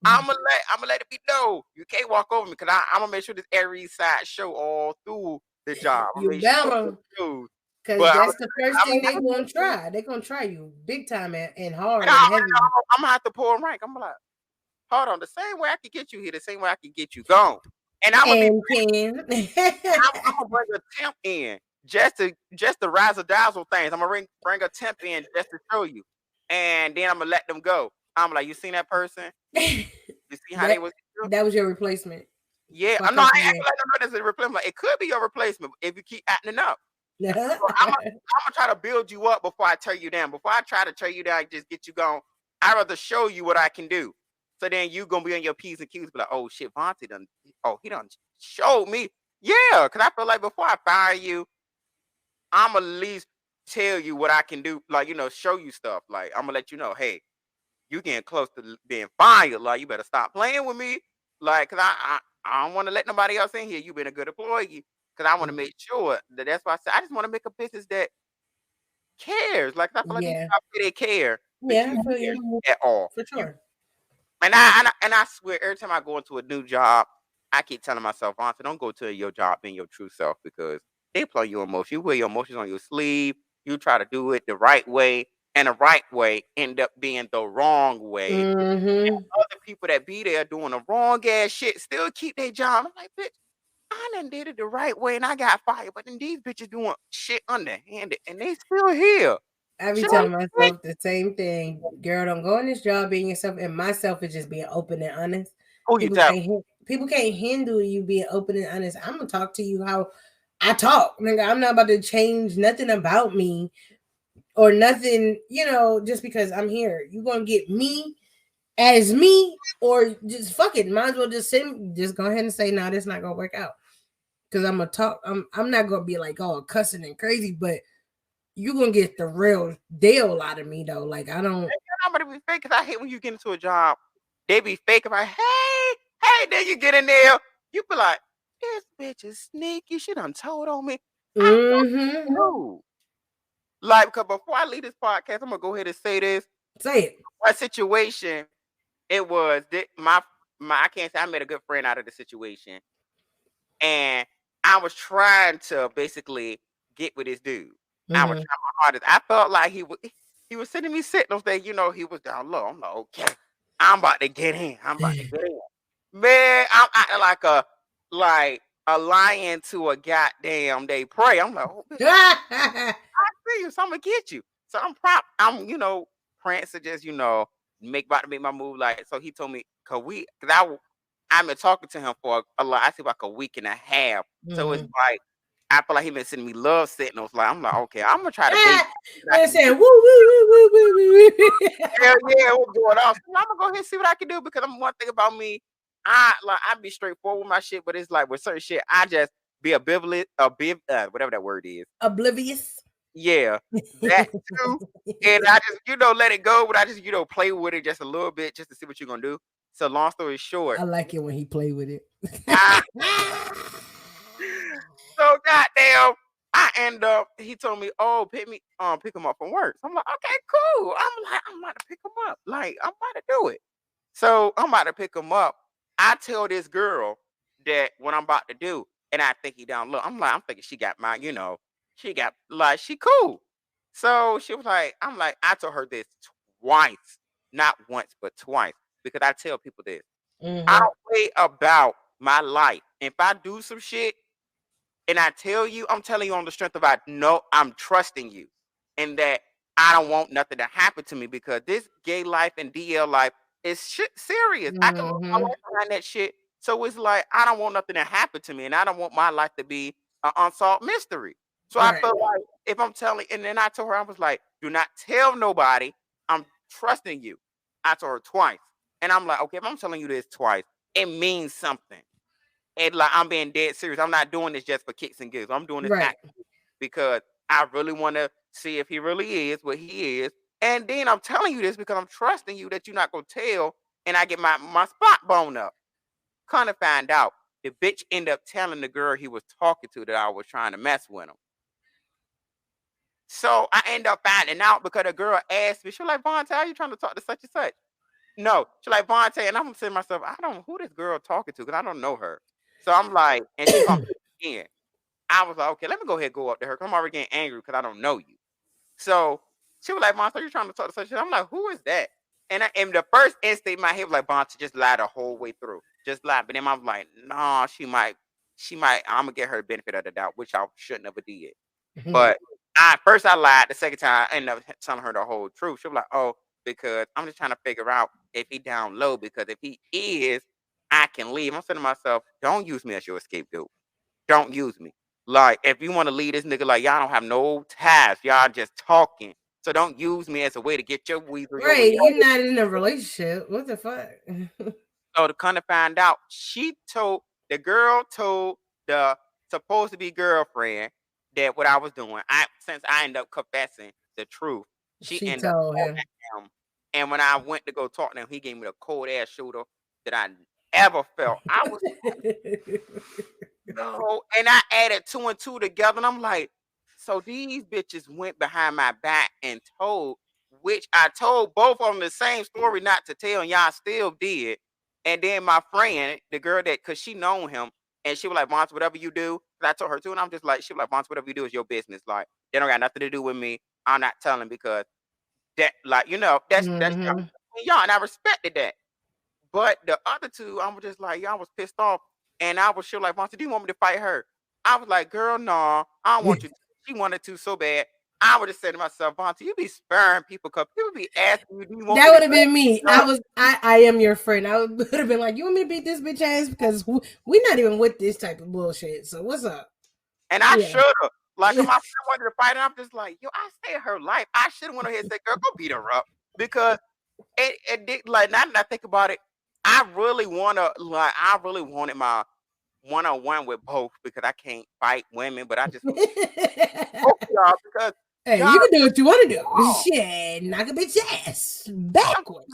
I'm gonna let it be known. You can't walk over me because I'm gonna make sure this Aries side show all through the job. I'm gonna you make sure better. it shows. Because But that's the first I'm thing gonna they gonna try. They gonna try you big time and hard and heavy. I'm gonna have to pull rank. I'm like, hold on, the same way I can get you here, the same way I can get you gone. And I'm gonna be And can I'm gonna bring a temp in just to razzle dazzle things. I'm gonna bring a temp in just to show you, and then I'm gonna let them go. I'm like, you seen that person? You see how they that was? that was your replacement. Yeah, I'm Fuck not. up I ain't again. acting like no, that's a replacement. It could be your replacement if you keep acting up. So I'm gonna try to build you up before I tear you down. Before I try to tear you down, just get you going. I'd rather show you what I can do. So then you gonna be on your P's and Q's, be like, oh shit, Vontae done. Oh, he done showed me. Yeah, because I feel like before I fire you, I'm at least tell you what I can do. Like show you stuff. Like I'm gonna let you know, hey, you getting close to being fired. Like you better stop playing with me. Like, cause I don't want to let nobody else in here. You've been a good employee. Cause I want to make sure that's why I said I just want to make a business that cares. Like I feel like these Yeah. jobs they care, but Yeah, you I feel care you at all. for You sure. and I swear every time I go into a new job, I keep telling myself, Vontae, don't go to your job being your true self because they play your emotions. You wear your emotions on your sleeve. You try to do it the right way, and the right way end up being the wrong way. Mm-hmm. Other people that be there doing the wrong ass shit still keep their job. I'm like, bitch, I done did it the right way and I got fired, but then these bitches doing shit underhanded and they still here. I be Shit, telling myself the same thing. Girl, don't go in this job being yourself. And myself is just being open and honest. who you tell? People can't handle you being open and honest. I'm gonna talk to you how I talk. Nigga, I'm not about to change nothing about me or nothing, just because I'm here. You gonna get me as me, or just fuck it. Might as well just go ahead and say, no, this not gonna work out. Cause I'm gonna talk. I'm not gonna be like all cussing and crazy, but you gonna get the real deal out of me though. Like I don't. I'm gonna be fake because I hate when you get into a job. They be fake about, hey, then you get in there, you be like, this bitch is sneaky. She done told on me. I Mm-hmm. know. Like, because before I leave this podcast, I'm gonna go ahead and say this. Say it. What situation it was that my I can't say I made a good friend out of the situation. And I was trying to basically get with this dude. I was Mm-hmm. trying my hardest. I felt like he was sending me signals that he was down low. I'm like, okay, I'm about to get in. I'm about to get in. Man, I'm acting like a lion to a goddamn day prey. I'm like, oh, bitch, I see you, so I'm gonna get you. So I'm prancing just about to make my move. Like, so he told me, I've been talking to him for a lot. I say like a week and a half. So it's Mm-hmm. like I feel like he been sending me love signals. Like I'm like, okay, I'm gonna try to bait. They're saying woo woo woo woo woo Hell yeah, what's going on? So I'm gonna go ahead and see what I can do because I'm one thing about me. I be straightforward with my shit, but it's like with certain shit, I just be ambivalent, whatever that word is. Oblivious. Yeah, that too. And I just let it go, but I just play with it just a little bit just to see what you're gonna do. So long story short, I like it when he play with it. I so goddamn. I end up. He told me, "Oh, pick him up from work." So I'm like, "Okay, cool." I'm about to pick him up. Like, I'm about to do it. So I'm about to pick him up. I tell this girl that what I'm about to do, and I think he down low. I'm thinking she got my, she got like she cool. So she was like, I told her this twice, not once, but twice, because I tell people this. I Mhm. don't play about my life. If I do some shit, and I tell you, I'm telling you on the strength of I know I'm trusting you and that I don't want nothing to happen to me because this gay life and DL life is shit serious. I can lose my Mhm. life behind that shit. So it's like I don't want nothing to happen to me and I don't want my life to be an unsolved mystery. So I Right. feel like if I'm telling, and then I told her, I was like, do not tell nobody. I'm trusting you. I told her twice. And I'm like, okay, if I'm telling you this twice, it means something. And like I'm being dead serious. I'm not doing this just for kicks and giggles. I'm doing this Right. because I really want to see if he really is what he is. And then I'm telling you this because I'm trusting you that you're not gonna tell, and I get my spot blown up. Kind of find out the bitch ended up telling the girl he was talking to that I was trying to mess with him. So I end up finding out because the girl asked me, she was like, Vontae, are you trying to talk to such and such? No, she's like Vontae, and I'm saying to myself, I don't know who this girl talking to because I don't know her. So I'm like, and she called me again. I was like, okay, let me go ahead and go up to her. 'Cause I'm already getting angry because I don't know you. So she was like, Monster, you trying to talk to such? I'm like, who is that? And the first instinct in my head was like, Monster, just lie the whole way through. Just lie. But then I was like, nah, she might, I'm gonna get her the benefit of the doubt, which I shouldn't have did. But I lied. The second time I ended up telling her the whole truth. She was like, oh, because I'm just trying to figure out if he down low, because if he is, I can leave. I'm saying to myself, don't use me as your scapegoat. Don't use me. Like, if you want to leave this nigga, like, y'all don't have no ties. Y'all just talking. So don't use me as a way to get your weasel, your Right. way. You're not in a relationship. What the fuck? So to kind of find out, the girl told the supposed to be girlfriend that what I was doing. Since I ended up confessing the truth, she She ended up told calling him. him. And when I went to go talk to him, he gave me the cold ass shoulder that I ever felt. I was no, and I added two and two together, and I'm like, so these bitches went behind my back and told, which I told both of them the same story not to tell, and y'all still did. And then my friend, the girl that, cause she known him, and she was like, Monty, whatever you do, 'cause I told her too, and I'm just like, she was like, Monty, whatever you do is your business. Like, they don't got nothing to do with me. I'm not telling because that, like, that's Mhm. y'all, and I respected that. But the other two, I was just like, y'all was pissed off. And I was sure like, Monty, do you want me to fight her? I was like, girl, no, I don't want you to. She wanted to so bad. I would have said to myself, Monty, you be sparing people because people be asking you, do you want That me to would have been me. go? I am your friend. I would have been like, you want me to beat this bitch ass because we not even with this type of bullshit. So what's up? And I Yeah. should have. Like, my friend wanted to fight, and I'm just like, yo, I saved her life. I should have went ahead and said, girl, go beat her up. Because it did, like, now that I think about it, I really wanted my one-on-one with both because I can't fight women, but I just want both of y'all because Hey, y'all you can do what you want to do. wrong. Shit, knock a bitch ass I'm like, backwards.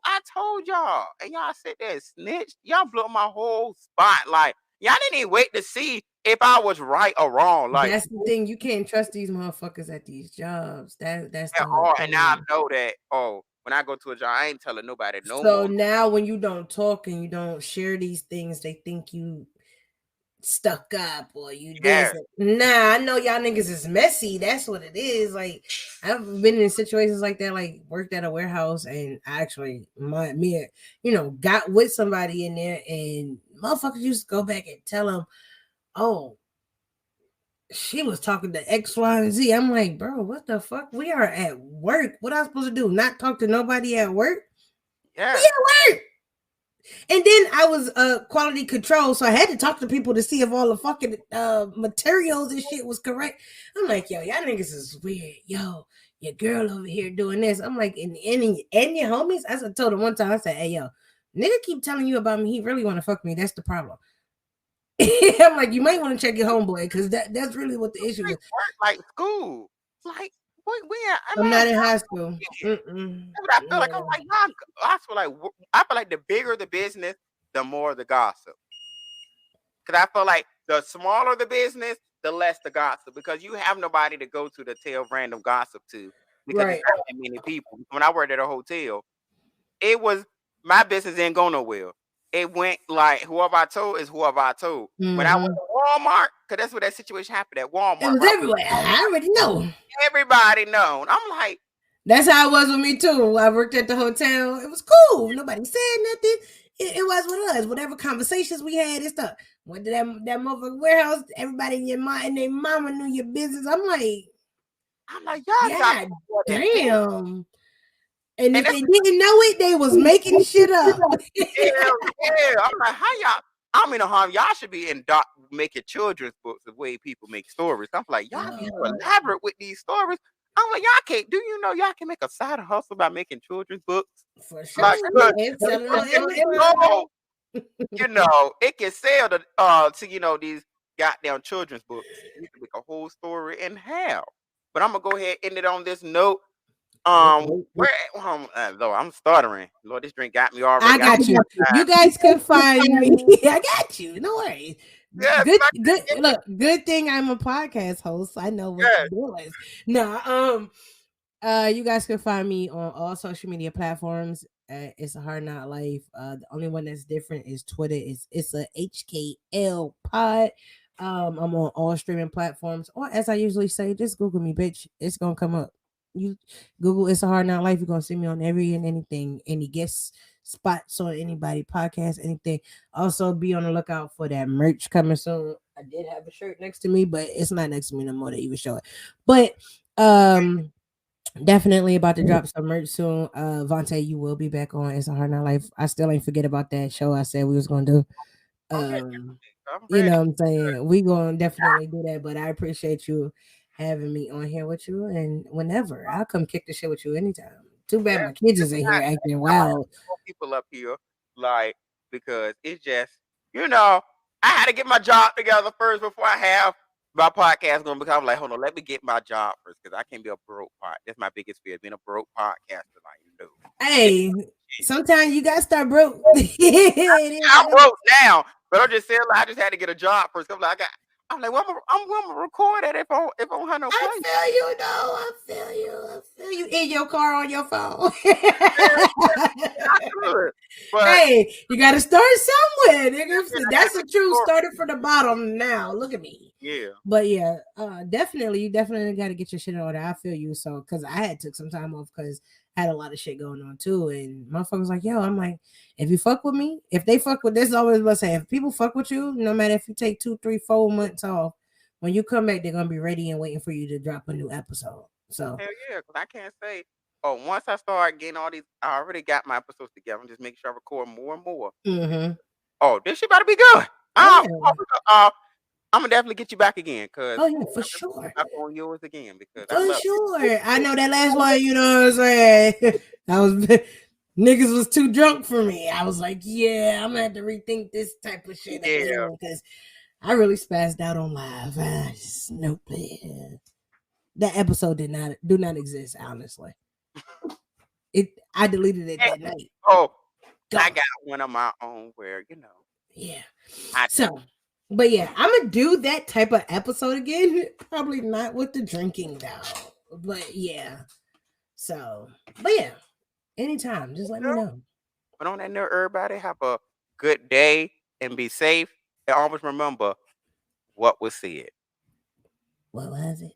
I told y'all, and y'all sit there and snitched. Y'all blew my whole spot. Like, y'all didn't even wait to see if I was right or wrong. Like, That's the thing. You can't trust these motherfuckers at these jobs. That's at the whole all. And now I thing. know that. Oh, when I go to a job, I ain't telling nobody no So more. now when you don't talk and you don't share these things, they think you stuck up or you this. Yeah, Nah, I know y'all niggas is messy. That's what it is. Like I've been in situations like that, like worked at a warehouse and actually got with somebody in there and motherfuckers used to go back and tell them, oh, she was talking to X, Y, and Z. I'm like, bro, what the fuck? We are at work. What am I supposed to do? Not talk to nobody at work? We yeah. at work. And then I was quality control, so I had to talk to people to see if all the fucking materials and shit was correct. I'm like, yo, y'all niggas is weird. Yo, your girl over here doing this. I'm like, and your homies. I told him one time. I said, hey yo, nigga keep telling you about me. He really want to fuck me. That's the problem. I'm like, you might want to check your homeboy because that's really what the issue is. Work like school. Like I'm not in high school. That's what I feel like. I'm like, I feel like the bigger the business, the more the gossip. Because I feel like the smaller the business, the less the gossip. Because you have nobody to go to tell random gossip to. Because Right. it's not that many people. When I worked at a hotel, it was my business didn't go nowhere. It went like whoever I told is whoever I told. When I went to Walmart, because that's where that situation happened at Walmart. It was everywhere. I already know. Everybody known. I'm like, that's how it was with me too. I worked at the hotel. It was cool. Nobody said nothing. It was with us. Whatever conversations we had and stuff. Went to that motherfucking warehouse. Everybody in your mind and their mama knew your business. I'm like, y'all God damn. And if they didn't know it, they was making shit up. yeah. I'm like, how y'all? I mean, y'all should be making children's books the way people make stories. I'm like, y'all be so elaborate with these stories. I'm like, y'all can't. Do you know y'all can make a side hustle by making children's books? For sure. Like, you know, it can sell to these goddamn children's books. You can make a whole story in half. But I'm gonna go ahead and end it on this note. Lord, I'm stuttering. Lord, this drink got me already. I got you. You guys can find me. I got you. No worries. Yes, good thing I'm a podcast host. I know what the deal is. No, you guys can find me on all social media platforms. It's a Hard Not Life. The only one that's different is Twitter. It's a HKL pod. I'm on all streaming platforms, or as I usually say, just Google me, bitch. It's gonna come up. You Google It's a Hard Not Life. You're gonna see me on every and anything, any guest spots on anybody podcast, anything. Also, be on the lookout for that merch coming soon. I did have a shirt next to me, but it's not next to me no more to even show it. But definitely about to drop some merch soon. Vontae, you will be back on It's a Hard Not Life. I still ain't forget about that show I said we was gonna do. You know what I'm saying? We gonna definitely do that, but I appreciate you having me on here with you, and whenever I'll come kick the shit with you anytime. Too bad my kids is in here acting wild. People up here, like, because it's just, I had to get my job together first before I have my podcast going, because I'm like, hold on, let me get my job first, because I can't be a broke pod. That's my biggest fear, being a broke podcaster. Like, no. Hey, sometimes you gotta start broke. I'm broke now, but I'm just saying, like, I just had to get a job first. I'm like, I'm gonna record it if I don't have no place. I feel you in your car on your phone. But hey, you gotta start somewhere, nigga. That's the truth. Started from the bottom now. Look at me. Yeah. But yeah, definitely, you definitely gotta get your shit in order. I feel you. So because I had took some time off because I had a lot of shit going on too. And motherfuckers like, yo, I'm like, if you fuck with me, if they fuck with this, always must say, if people fuck with you, no matter if you take 2, 3, 4 months off, when you come back, they're gonna be ready and waiting for you to drop a new episode. So hell yeah, because I can't say, once I start getting all these, I already got my episodes together. I'm just making sure I record more and more. Oh, this shit better be good. I'm gonna definitely get you back again, cause for sure. I'm on yours again because for sure. I know that last one. You know what I'm saying? I was niggas was too drunk for me. I was like, yeah, I'm gonna have to rethink this type of shit because I really spazzed out on live. Nope. That episode do not exist. Honestly, I deleted it that night. Oh, I got one of my own where Yeah. But yeah, I'm gonna do that type of episode again. Probably not with the drinking though. But yeah. So, but yeah, anytime, just let me know. But on that note, everybody have a good day and be safe. And always remember what was said. What was it?